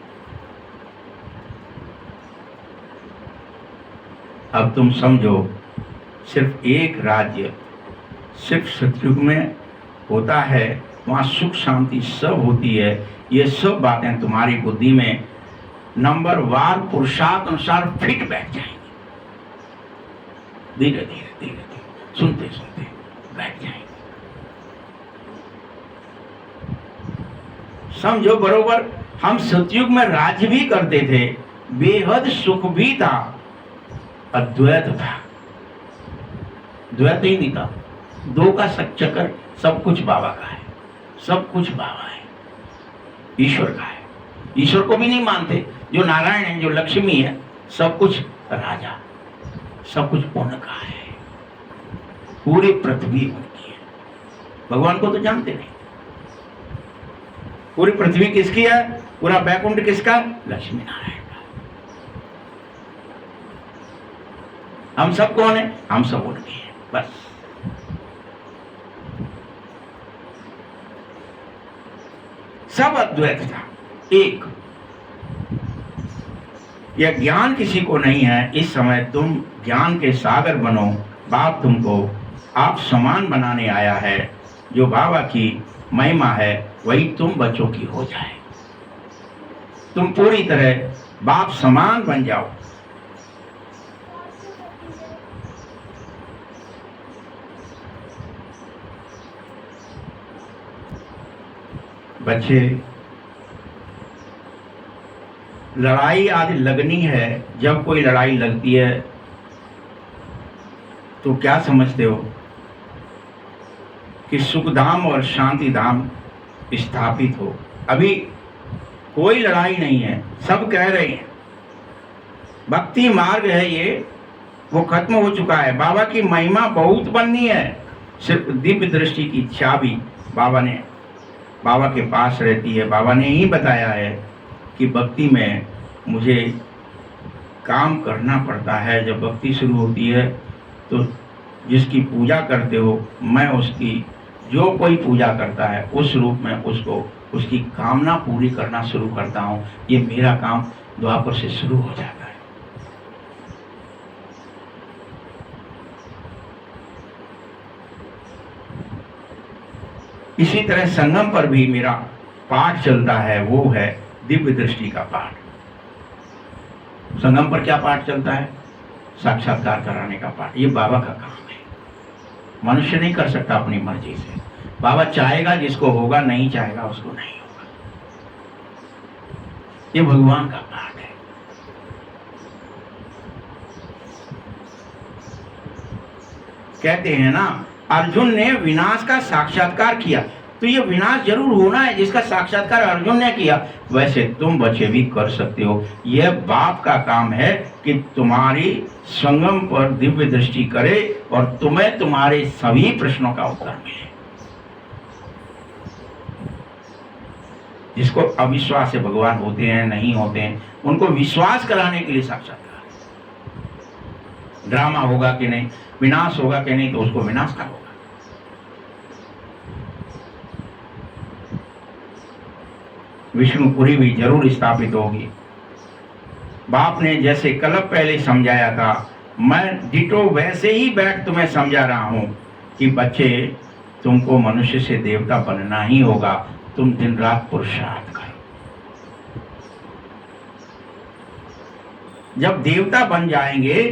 अब तुम समझो, सिर्फ एक राज्य सिर्फ सतयुग में होता है, वहां सुख शांति सब होती है। ये सब बातें तुम्हारी बुद्धि में नंबर वार पुरुषार्थ अनुसार फिट बैठ जाएंगी। धीरे धीरे धीरे धीरे सुनते सुनते बैठ जाएंगे। समझो, बरोबर हम सतयुग में राज्य भी करते थे, बेहद सुख भी था, अद्वैत था, द्वैत ही नहीं था। दो का चक्कर, सब कुछ बाबा का है, सब कुछ बाबा है, ईश्वर का है। ईश्वर को भी नहीं मानते, जो नारायण है, जो लक्ष्मी है, सब कुछ राजा, सब कुछ उनका है, पूरी पृथ्वी उनकी है। भगवान को तो जानते नहीं। पूरी पृथ्वी किसकी है? पूरा बैकुंठ किसका? लक्ष्मी नारायण का। हम सब कौन है? हम सब उनके हैं, बस। सब अद्वैत था, एक। यह ज्ञान किसी को नहीं है। इस समय तुम ज्ञान के सागर बनो। बाप तुमको आप समान बनाने आया है। जो बाबा की महिमा है वही तुम बच्चों की हो जाए। तुम पूरी तरह बाप समान बन जाओ। बच्चे, लड़ाई आदि लगनी है। जब कोई लड़ाई लगती है तो क्या समझते हो कि सुखधाम और शांति धाम स्थापित हो। अभी कोई लड़ाई नहीं है, सब कह रहे हैं भक्ति मार्ग है ये, वो खत्म हो चुका है। बाबा की महिमा बहुत बननी है। सिर्फ दिव्य दृष्टि की चाबी बाबा के पास रहती है। बाबा ने ही बताया है कि भक्ति में मुझे काम करना पड़ता है। जब भक्ति शुरू होती है तो जिसकी पूजा करते हो, मैं उसकी, जो कोई पूजा करता है उस रूप में उसको, उसकी कामना पूरी करना शुरू करता हूँ। ये मेरा काम द्वापर से शुरू हो जाता है। इसी तरह संगम पर भी मेरा पाठ चलता है, वो है दिव्य दृष्टि का पाठ। संगम पर क्या पाठ चलता है? साक्षात्कार कराने का पाठ। ये बाबा का काम है, मनुष्य नहीं कर सकता अपनी मर्जी से। बाबा चाहेगा जिसको होगा, नहीं चाहेगा उसको नहीं होगा। ये भगवान का पाठ है। कहते हैं ना, अर्जुन ने विनाश का साक्षात्कार किया, तो ये विनाश जरूर होना है जिसका साक्षात्कार अर्जुन ने किया। वैसे तुम बच्चे भी कर सकते हो। यह बाप का काम है कि तुम्हारी संगम पर दिव्य दृष्टि करे और तुम्हें तुम्हारे सभी प्रश्नों का उत्तर मिले। जिसको अविश्वास से भगवान होते हैं, नहीं होते हैं, उनको विश्वास कराने के लिए साक्षात्कार। ड्रामा होगा कि नहीं, विनाश होगा कि नहीं, तो उसको विनाश का होगा। विष्णुपुरी भी जरूर स्थापित होगी। बाप ने जैसे कल पहले समझाया था, मैं डिटो वैसे ही बैठ तुम्हें समझा रहा हूं कि बच्चे, तुमको मनुष्य से देवता बनना ही होगा। तुम दिन रात पुरुषार्थ करो। जब देवता बन जाएंगे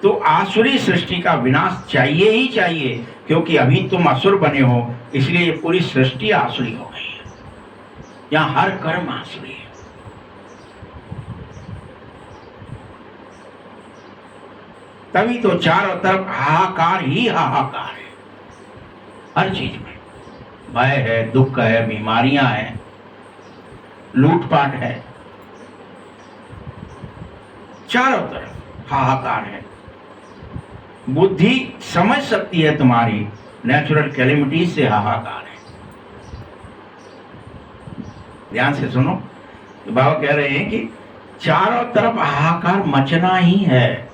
तो आसुरी सृष्टि का विनाश चाहिए ही चाहिए, क्योंकि अभी तुम असुर बने हो, इसलिए ये पूरी सृष्टि आसुरी हो गई है। यहां हर कर्म आसुरी है। तभी तो चारों तरफ हाहाकार ही हाहाकार है। हर चीज में भय है, दुख है, बीमारियां हैं, लूटपाट है, चारों तरफ हाहाकार है। बुद्धि समझ सकती है तुम्हारी, नेचुरल कैलेमिटीज से हाहाकार है। ध्यान से सुनो, बाबा कह रहे हैं कि चारों तरफ हाहाकार मचना ही है,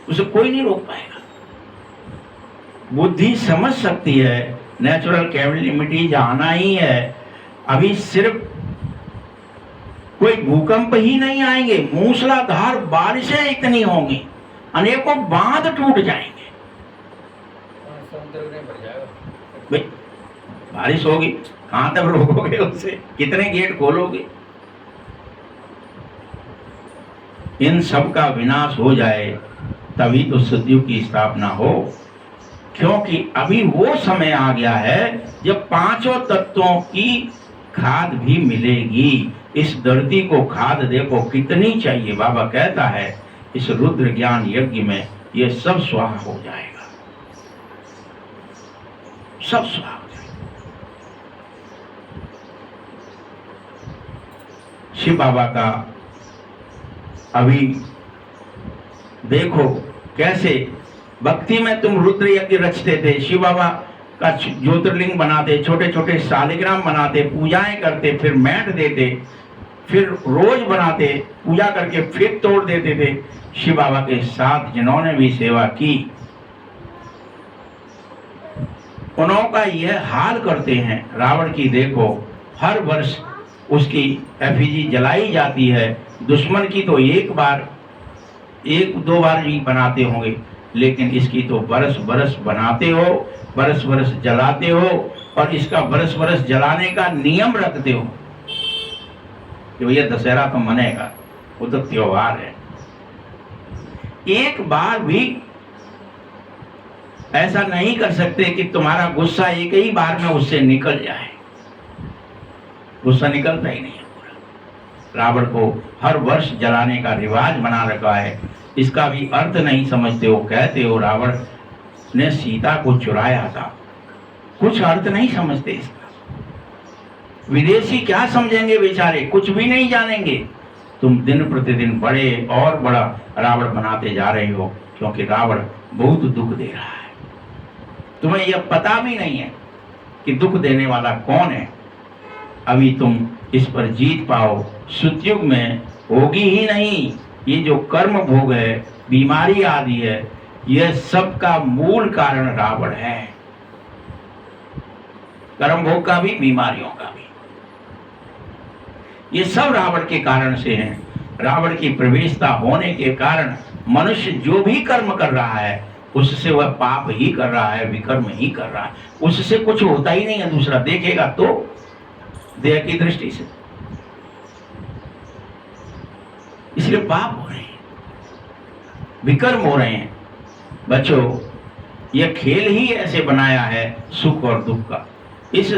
उसे कोई नहीं रोक पाएगा। बुद्धि समझ सकती है, नेचुरल कैलेमिटीज आना ही है। अभी सिर्फ कोई भूकंप ही नहीं आएंगे, मूसलाधार बारिशें इतनी होंगी, अनेकों बांध टूट जाएंगे। समुद्र में भर जाएगा। भाई बारिश होगी, कहां तक रोकोगे उसे? कितने गेट खोलोगे? इन सब का विनाश हो जाए तभी तो सतयुग की स्थापना हो, क्योंकि अभी वो समय आ गया है जब पांचों तत्वों की खाद भी मिलेगी। इस धरती को खाद देखो कितनी चाहिए। बाबा कहता है इस रुद्र ज्ञान यज्ञ में ये सब स्वाहा हो जाएगा, सब स्वाहा हो जाएगा। शिव बाबा का अभी देखो कैसे भक्ति में तुम रुद्र यज्ञ रचते थे, शिव बाबा का ज्योतिर्लिंग बनाते, छोटे छोटे शालिग्राम बनाते, पूजाएं करते, फिर मैट देते, फिर रोज बनाते, पूजा करके फिर तोड़ देते थे। शिव बाबा के साथ जिन्होंने भी सेवा की उन्हों का यह हाल करते हैं। रावण की देखो, हर वर्ष उसकी एफिजी जलाई जाती है। दुश्मन की तो एक दो बार ही बनाते होंगे, लेकिन इसकी तो बरस बरस बनाते हो, बरस बरस जलाते हो, और इसका बरस बरस जलाने का नियम रखते हो कि भैया दशहरा तो मनेगा, वो तो त्योहार है। एक बार भी ऐसा नहीं कर सकते कि तुम्हारा गुस्सा एक ही बार में उससे निकल जाए। गुस्सा निकलता ही नहीं है पूरा। रावण को हर वर्ष जलाने का रिवाज बना रखा है, इसका भी अर्थ नहीं समझते हो। कहते हो रावण ने सीता को चुराया था, कुछ अर्थ नहीं समझते इसका। विदेशी क्या समझेंगे बेचारे, कुछ भी नहीं जानेंगे। तुम दिन प्रतिदिन बड़े और बड़ा रावण बनाते जा रहे हो, क्योंकि रावण बहुत दुख दे रहा है। तुम्हें यह पता भी नहीं है कि दुख देने वाला कौन है। अभी तुम इस पर जीत पाओ, सतयुग में होगी ही नहीं। ये जो कर्म भोग है, बीमारी आदि है, यह सब का मूल कारण रावण है। कर्म भोग का भी, बीमारियों का भी, ये सब रावण के कारण से है। रावण की प्रवेशता होने के कारण मनुष्य जो भी कर्म कर रहा है उससे वह पाप ही कर रहा है, विकर्म ही कर रहा है। उससे कुछ होता ही नहीं है, दूसरा देखेगा तो देह की दृष्टि से। इसलिए पाप हो रहे हैं, विकर्म हो रहे हैं। बच्चों, यह खेल ही ऐसे बनाया है सुख और दुख का। इस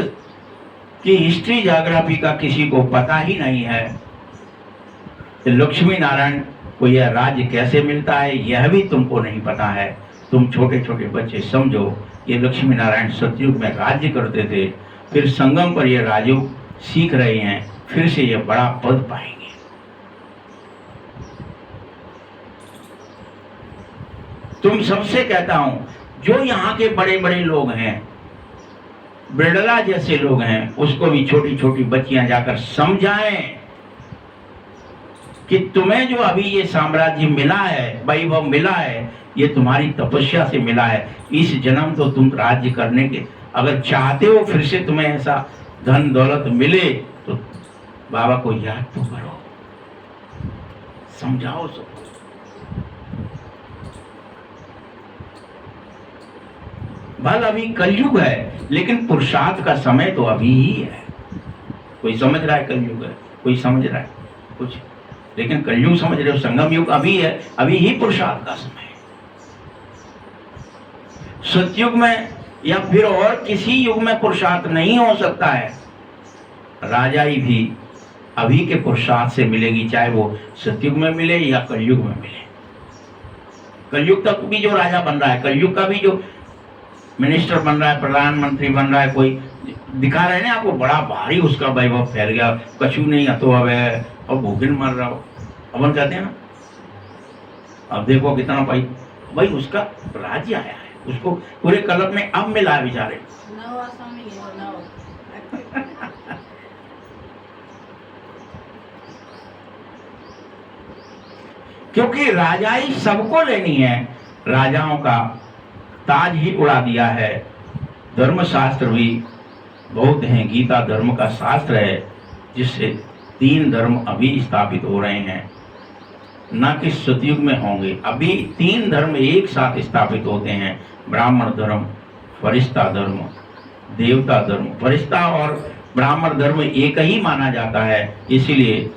की हिस्ट्री ज्योग्राफी का किसी को पता ही नहीं है। लक्ष्मी नारायण को यह राज्य कैसे मिलता है यह भी तुमको नहीं पता है। तुम छोटे छोटे बच्चे समझो, ये लक्ष्मी नारायण सतयुग में राज्य करते थे, फिर संगम पर ये राजयोग सीख रहे हैं, फिर से ये बड़ा पद पाएंगे। तुम सबसे कहता हूं, जो यहाँ के बड़े बड़े लोग हैं, बिरला जैसे लोग हैं, उसको भी छोटी छोटी बच्चियां जाकर समझाएं कि तुम्हें जो अभी ये साम्राज्य मिला है, वैभव मिला है, ये तुम्हारी तपस्या से मिला है। इस जन्म तो तुम राज्य करने के अगर चाहते हो, फिर से तुम्हें ऐसा धन दौलत मिले, तो बाबा को याद तो करो, समझाओ सबको। भल अभी कलयुग है, लेकिन पुरुषार्थ का समय तो अभी ही है। कोई समझ रहा है कलयुग है, कोई समझ रहा है कुछ, लेकिन कलयुग समझ रहे हो, संगम युग अभी है, अभी ही पुरुषार्थ का समय है। सतयुग में या फिर और किसी युग में पुरुषार्थ नहीं हो सकता है। राजाई भी अभी के पुरुषार्थ से मिलेगी, चाहे वो सतयुग में मिले या कलयुग में मिले। कलयुग तक भी जो राजा बन रहा है, कलयुग का भी जो मिनिस्टर बन रहा है, प्रधानमंत्री बन रहा है, कोई दिखा रहे हैं ना आपको, बड़ा भारी उसका वैभव फैल गया, कछु नहीं हतो अब है और भूखे मर रहा हो, अपन कहते हैं ना। अब देखो कितना भाई उसका राज्य आया है, उसको पूरे कलप में अब मिला है बेचारे। क्योंकि राजाई सबको लेनी है, राजाओं का ताज ही उड़ा दिया है। धर्मशास्त्र भी बहुत हैं, गीता धर्म का शास्त्र है, जिससे 3 धर्म अभी स्थापित हो रहे हैं, ना कि सतयुग में होंगे। अभी 3 धर्म एक साथ स्थापित होते हैं, ब्राह्मण धर्म, फरिश्ता धर्म, देवता धर्म। फरिश्ता और ब्राह्मण धर्म एक ही माना जाता है, इसीलिए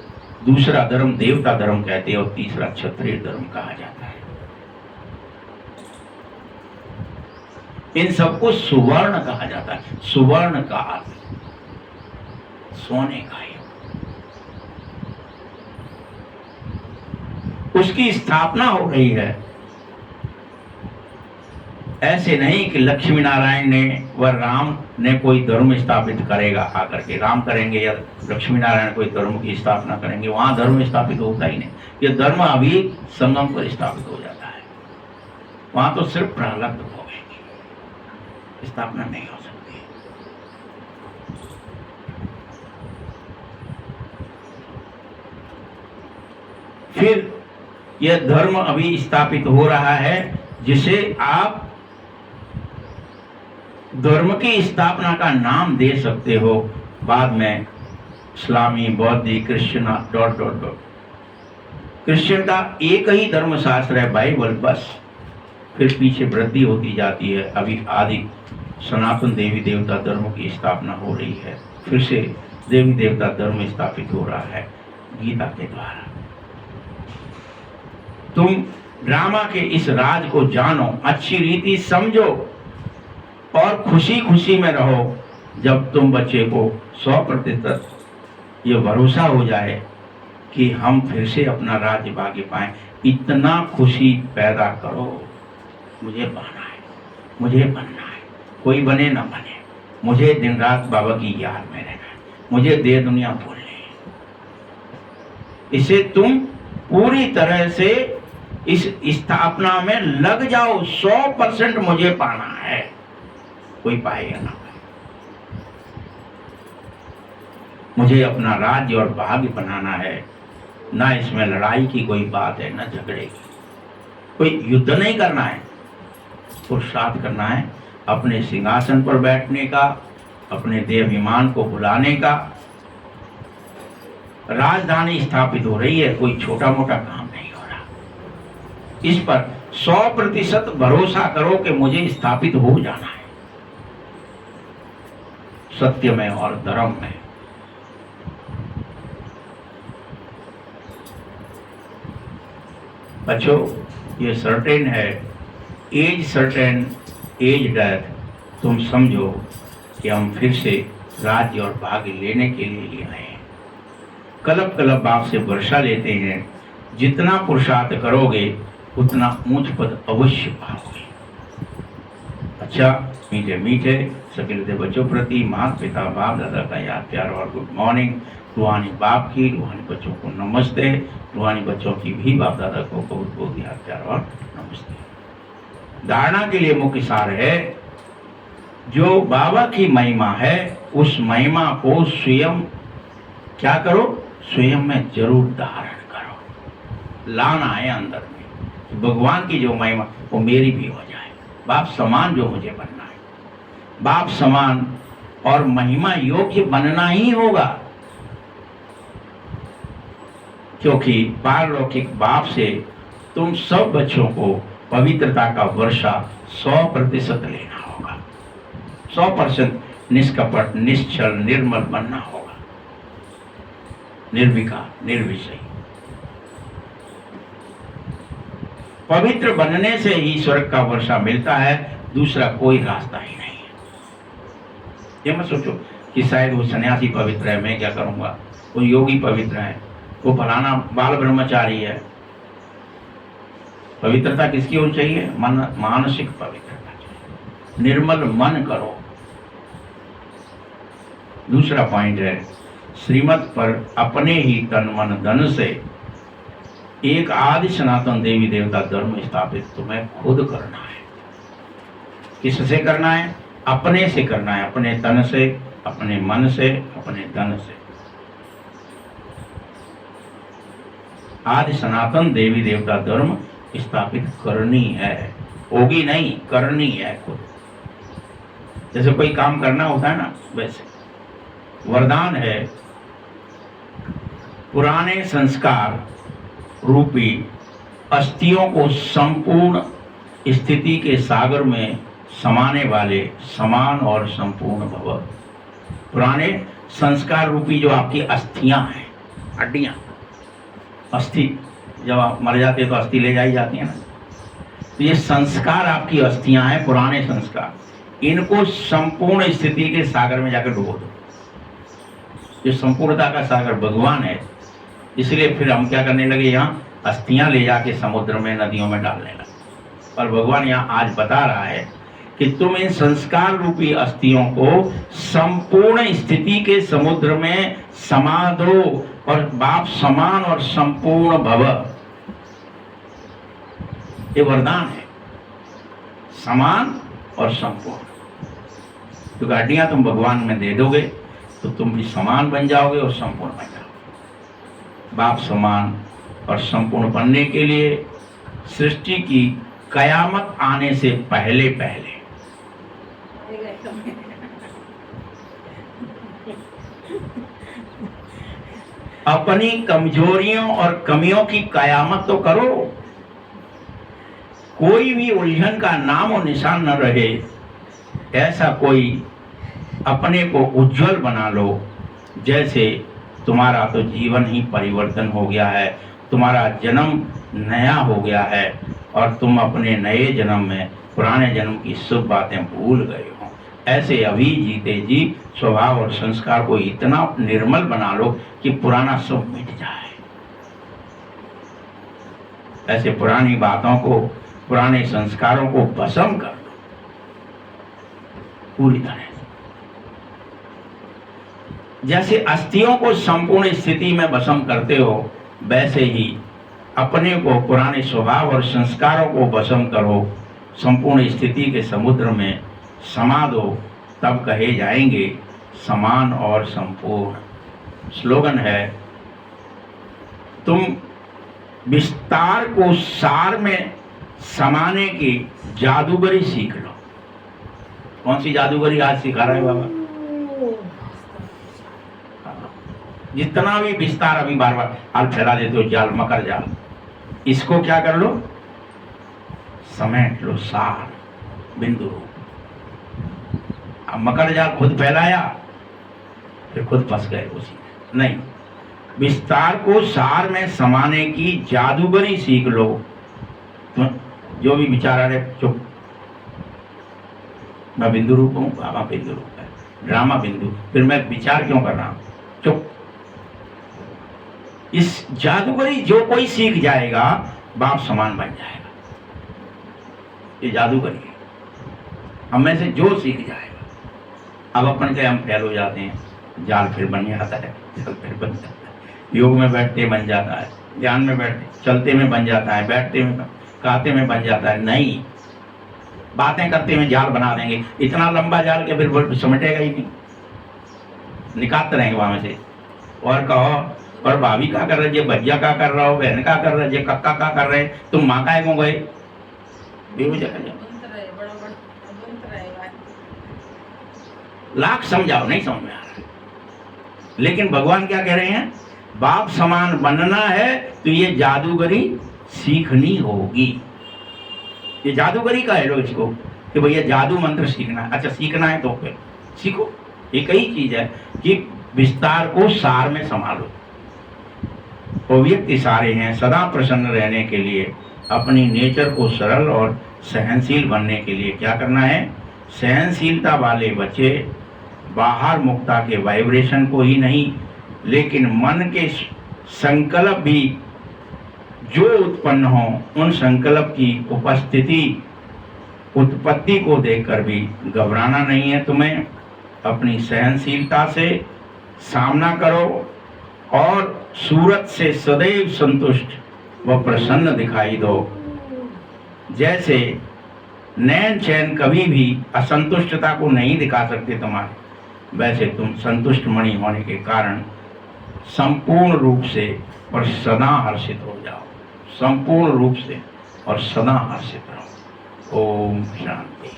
दूसरा धर्म देवता धर्म कहते हैं और तीसरा क्षत्रिय धर्म कहा जाता है। इन सबको सुवर्ण कहा जाता है। सुवर्ण का अर्थ सोने का युग। उसकी स्थापना हो रही है। ऐसे नहीं कि लक्ष्मी नारायण ने व राम ने कोई धर्म स्थापित करेगा, आकर के राम करेंगे या लक्ष्मी नारायण कोई धर्म की स्थापना करेंगे, वहां धर्म स्थापित होता ही नहीं। ये धर्म अभी संगम पर स्थापित हो जाता है, वहां तो सिर्फ प्रारब्ध भोगेंगे, स्थापना नहीं हो सकती। फिर यह धर्म अभी स्थापित हो रहा है, जिसे आप धर्म की स्थापना का नाम दे सकते हो। बाद में इस्लामी, बौद्धिक, Christian dot dot dot. Christian का एक ही धर्म शास्त्र है, बाइबल, बस। फिर पीछे वृद्धि होती जाती है। अभी आदि सनातन देवी देवता धर्म की स्थापना हो रही है, फिर से देवी देवता धर्म स्थापित हो रहा है गीता के द्वारा। तुम ड्रामा के इस राज को जानो, अच्छी रीति समझो और खुशी खुशी में रहो। जब तुम बच्चे को 100% ये भरोसा हो जाए कि हम फिर से अपना राज्य भाग्य पाएं, इतना खुशी पैदा करो। मुझे पाना है, मुझे बनना है, कोई बने ना बने, मुझे दिन रात बाबा की याद में रहना है, मुझे देह दुनिया भूलनी है। इसे तुम पूरी तरह से इस स्थापना में लग जाओ। 100% मुझे पाना है, कोई पाएगा ना पाए। मुझे अपना राज्य और भाग्य बनाना है। ना इसमें लड़ाई की कोई बात है, ना झगड़े की। कोई युद्ध नहीं करना है, पुरुषार्थ करना है अपने सिंहासन पर बैठने का, अपने देहाभिमान को भुलाने का। राजधानी स्थापित हो रही है, कोई छोटा मोटा काम नहीं हो रहा। इस पर 100% भरोसा करो कि मुझे स्थापित हो जाना है, सत्य में और धर्म में। बच्चों, ये सर्टेन है, एज सर्टेन, एज डेथ। तुम समझो कि हम फिर से राज्य और भाग्य लेने के लिए आए हैं। कलप कलप बाप से वर्षा लेते हैं। जितना पुरुषार्थ करोगे उतना ऊंच पद अवश्य पाओगे। अच्छा, मीठे मीठे सकिलते बच्चों प्रति माता पिता बाप दादा का याद प्यार और गुड मॉर्निंग। रूहानी बाप की, रूहानी बच्चों को नमस्ते। रूहानी बच्चों की भी बाप दादा को बहुत बहुत याद प्यार और नमस्ते। धारणा के लिए मुख्य सार है, जो बाबा की महिमा है उस महिमा को स्वयं क्या करो, स्वयं में जरूर धारण करो। लाना है अंदर में, भगवान की जो महिमा वो मेरी भी हो जाए। बाप समान जो मुझे बनना है, बाप समान और महिमा योग्य बनना ही होगा। क्योंकि पारलौकिक बाप से तुम सब बच्चों को पवित्रता का वर्षा 100% लेना होगा। 100% निष्कपट, निश्चल, निर्मल बनना होगा, निर्विकार, निर्विषय। पवित्र बनने से ही स्वर्ग का वर्षा मिलता है, दूसरा कोई रास्ता ही नहीं है। ये मत सोचो कि शायद वो सन्यासी पवित्र है, मैं क्या करूंगा, वो योगी पवित्र है, वो फलाना बाल ब्रह्मचारी है। पवित्रता किसकी होनी चाहिए? मन, मानसिक पवित्रता चाहिए। निर्मल मन करो। दूसरा पॉइंट है, श्रीमत पर अपने ही तन मन धन से एक आदि सनातन देवी देवता धर्म स्थापित तुम्हें खुद करना है। किससे करना है? अपने से करना है, अपने तन से, अपने मन से, अपने धन से। आदि सनातन देवी देवता धर्म स्थापित करनी है, होगी नहीं, करनी है खुद। जैसे कोई काम करना होता है ना, वैसे वरदान है पुराने संस्कार रूपी अस्थियों को संपूर्ण स्थिति के सागर में समाने वाले समान और संपूर्ण भव। पुराने संस्कार रूपी जो आपकी अस्थियां हैं, हड्डियां, अस्थि, जब आप मर जाते हैं तो अस्थि ले जाई जाती है ना, तो ये संस्कार आपकी अस्थियां हैं, पुराने संस्कार, इनको संपूर्ण स्थिति के सागर में जाकर डुबो दो। जो संपूर्णता का सागर भगवान है, इसलिए फिर हम क्या करने लगे, यहाँ अस्थियां ले जाके समुद्र में, नदियों में डालने लगे। और भगवान यहाँ आज बता रहा है कि तुम इन संस्कार रूपी अस्थियों को संपूर्ण स्थिति के समुद्र में समा दो और बाप समान और संपूर्ण भव। ये वरदान है, समान और संपूर्ण। तो गाड़ियां तुम भगवान में दे दोगे तो तुम भी समान बन जाओगे और संपूर्ण बन जाओगे। बाप समान और संपूर्ण बनने के लिए सृष्टि की कयामत आने से पहले पहले अपनी कमजोरियों और कमियों की कयामत तो करो। कोई भी उलझन का नाम और निशान न रहे, ऐसा कोई अपने को उज्जवल बना लो जैसे तुम्हारा तो जीवन ही परिवर्तन हो गया है, तुम्हारा जन्म नया हो गया है और तुम अपने नए जन्म में पुराने जन्म की सब बातें भूल गए हो। ऐसे अभी जीते जी स्वभाव और संस्कार को इतना निर्मल बना लो कि पुराना सब मिट जाए। ऐसे पुरानी बातों को, पुराने संस्कारों को भस्म कर दो पूरी तरह से। जैसे अस्थियों को संपूर्ण स्थिति में भस्म करते हो, वैसे ही अपने को, पुराने स्वभाव और संस्कारों को भस्म करो, संपूर्ण स्थिति के समुद्र में समा दो, तब कहे जाएंगे समान और संपूर्ण। स्लोगन है, तुम विस्तार को सार में समाने की जादूगरी सीख लो। कौन सी जादूगरी आज सिखा रहा है बाबा? जितना भी विस्तार अभी बार बार हाल फैला देते हो, जाल, मकर जाल, इसको क्या कर लो, समेट लो, सार, बिंदु रूप। अब मकर जाल खुद फैलाया, फिर खुद फंस गए उसी में। नहीं, विस्तार को सार में समाने की जादूगरी सीख लो। तो जो भी विचार आ रहे, चुप, मैं बिंदु रूप हूँ, बाबा बिंदु रूप है, ड्रामा बिंदु, फिर मैं विचार क्यों कर रहा हूँ, चुप। इस जादूगरी जो कोई सीख जाएगा, बाप समान बन जाएगा। ये जादूगरी है, हम में से जो सीख जाएगा। अब अपन के हम फेल हो जाते हैं, जाल फिर बन जाता है, जाल फिर बन जाता है। योग में बैठते बन जाता है, ध्यान में बैठते, चलते में बन जाता है, बैठते में, खाते में बन जाता है। नहीं, बातें करते में जाल बना देंगे, इतना लंबा जाल के फिर समेटेगा ही नहीं, निकालते रहेंगे वहां में से। और कहो, और भाभी का कर रहे, भैया का कर रहा हो, बहन का कर रहे, कक्का का कर रहे, तुम माँ का क्यों गए? लाख समझाओ, नहीं समझ में आ रहा। लेकिन भगवान क्या कह रहे हैं, बाप समान बनना है तो ये जादूगरी सीखनी होगी। ये जादूगरी का है लो इसको कि भैया जादू मंत्र सीखना है। अच्छा सीखना है तो फिर सीखो। एक ही चीज है कि विस्तार को सार में संभालो। वो व्यक्ति सारे हैं सदा प्रसन्न रहने के लिए, अपनी नेचर को सरल और सहनशील बनने के लिए क्या करना है? सहनशीलता वाले बच्चे बाहर मुक्ता के वाइब्रेशन को ही नहीं लेकिन मन के संकल्प भी जो उत्पन्न हो उन संकल्प की उत्पत्ति को देखकर भी घबराना नहीं है तुम्हें। अपनी सहनशीलता से सामना करो और सूरत से सदैव संतुष्ट व प्रसन्न दिखाई दो। जैसे नैन चैन कभी भी असंतुष्टता को नहीं दिखा सकते तुम्हारे, वैसे तुम संतुष्ट मणि होने के कारण संपूर्ण रूप से और सदा हर्षित हो जाओ। संपूर्ण रूप से और सदा हर्षित रहो। ओम शांति।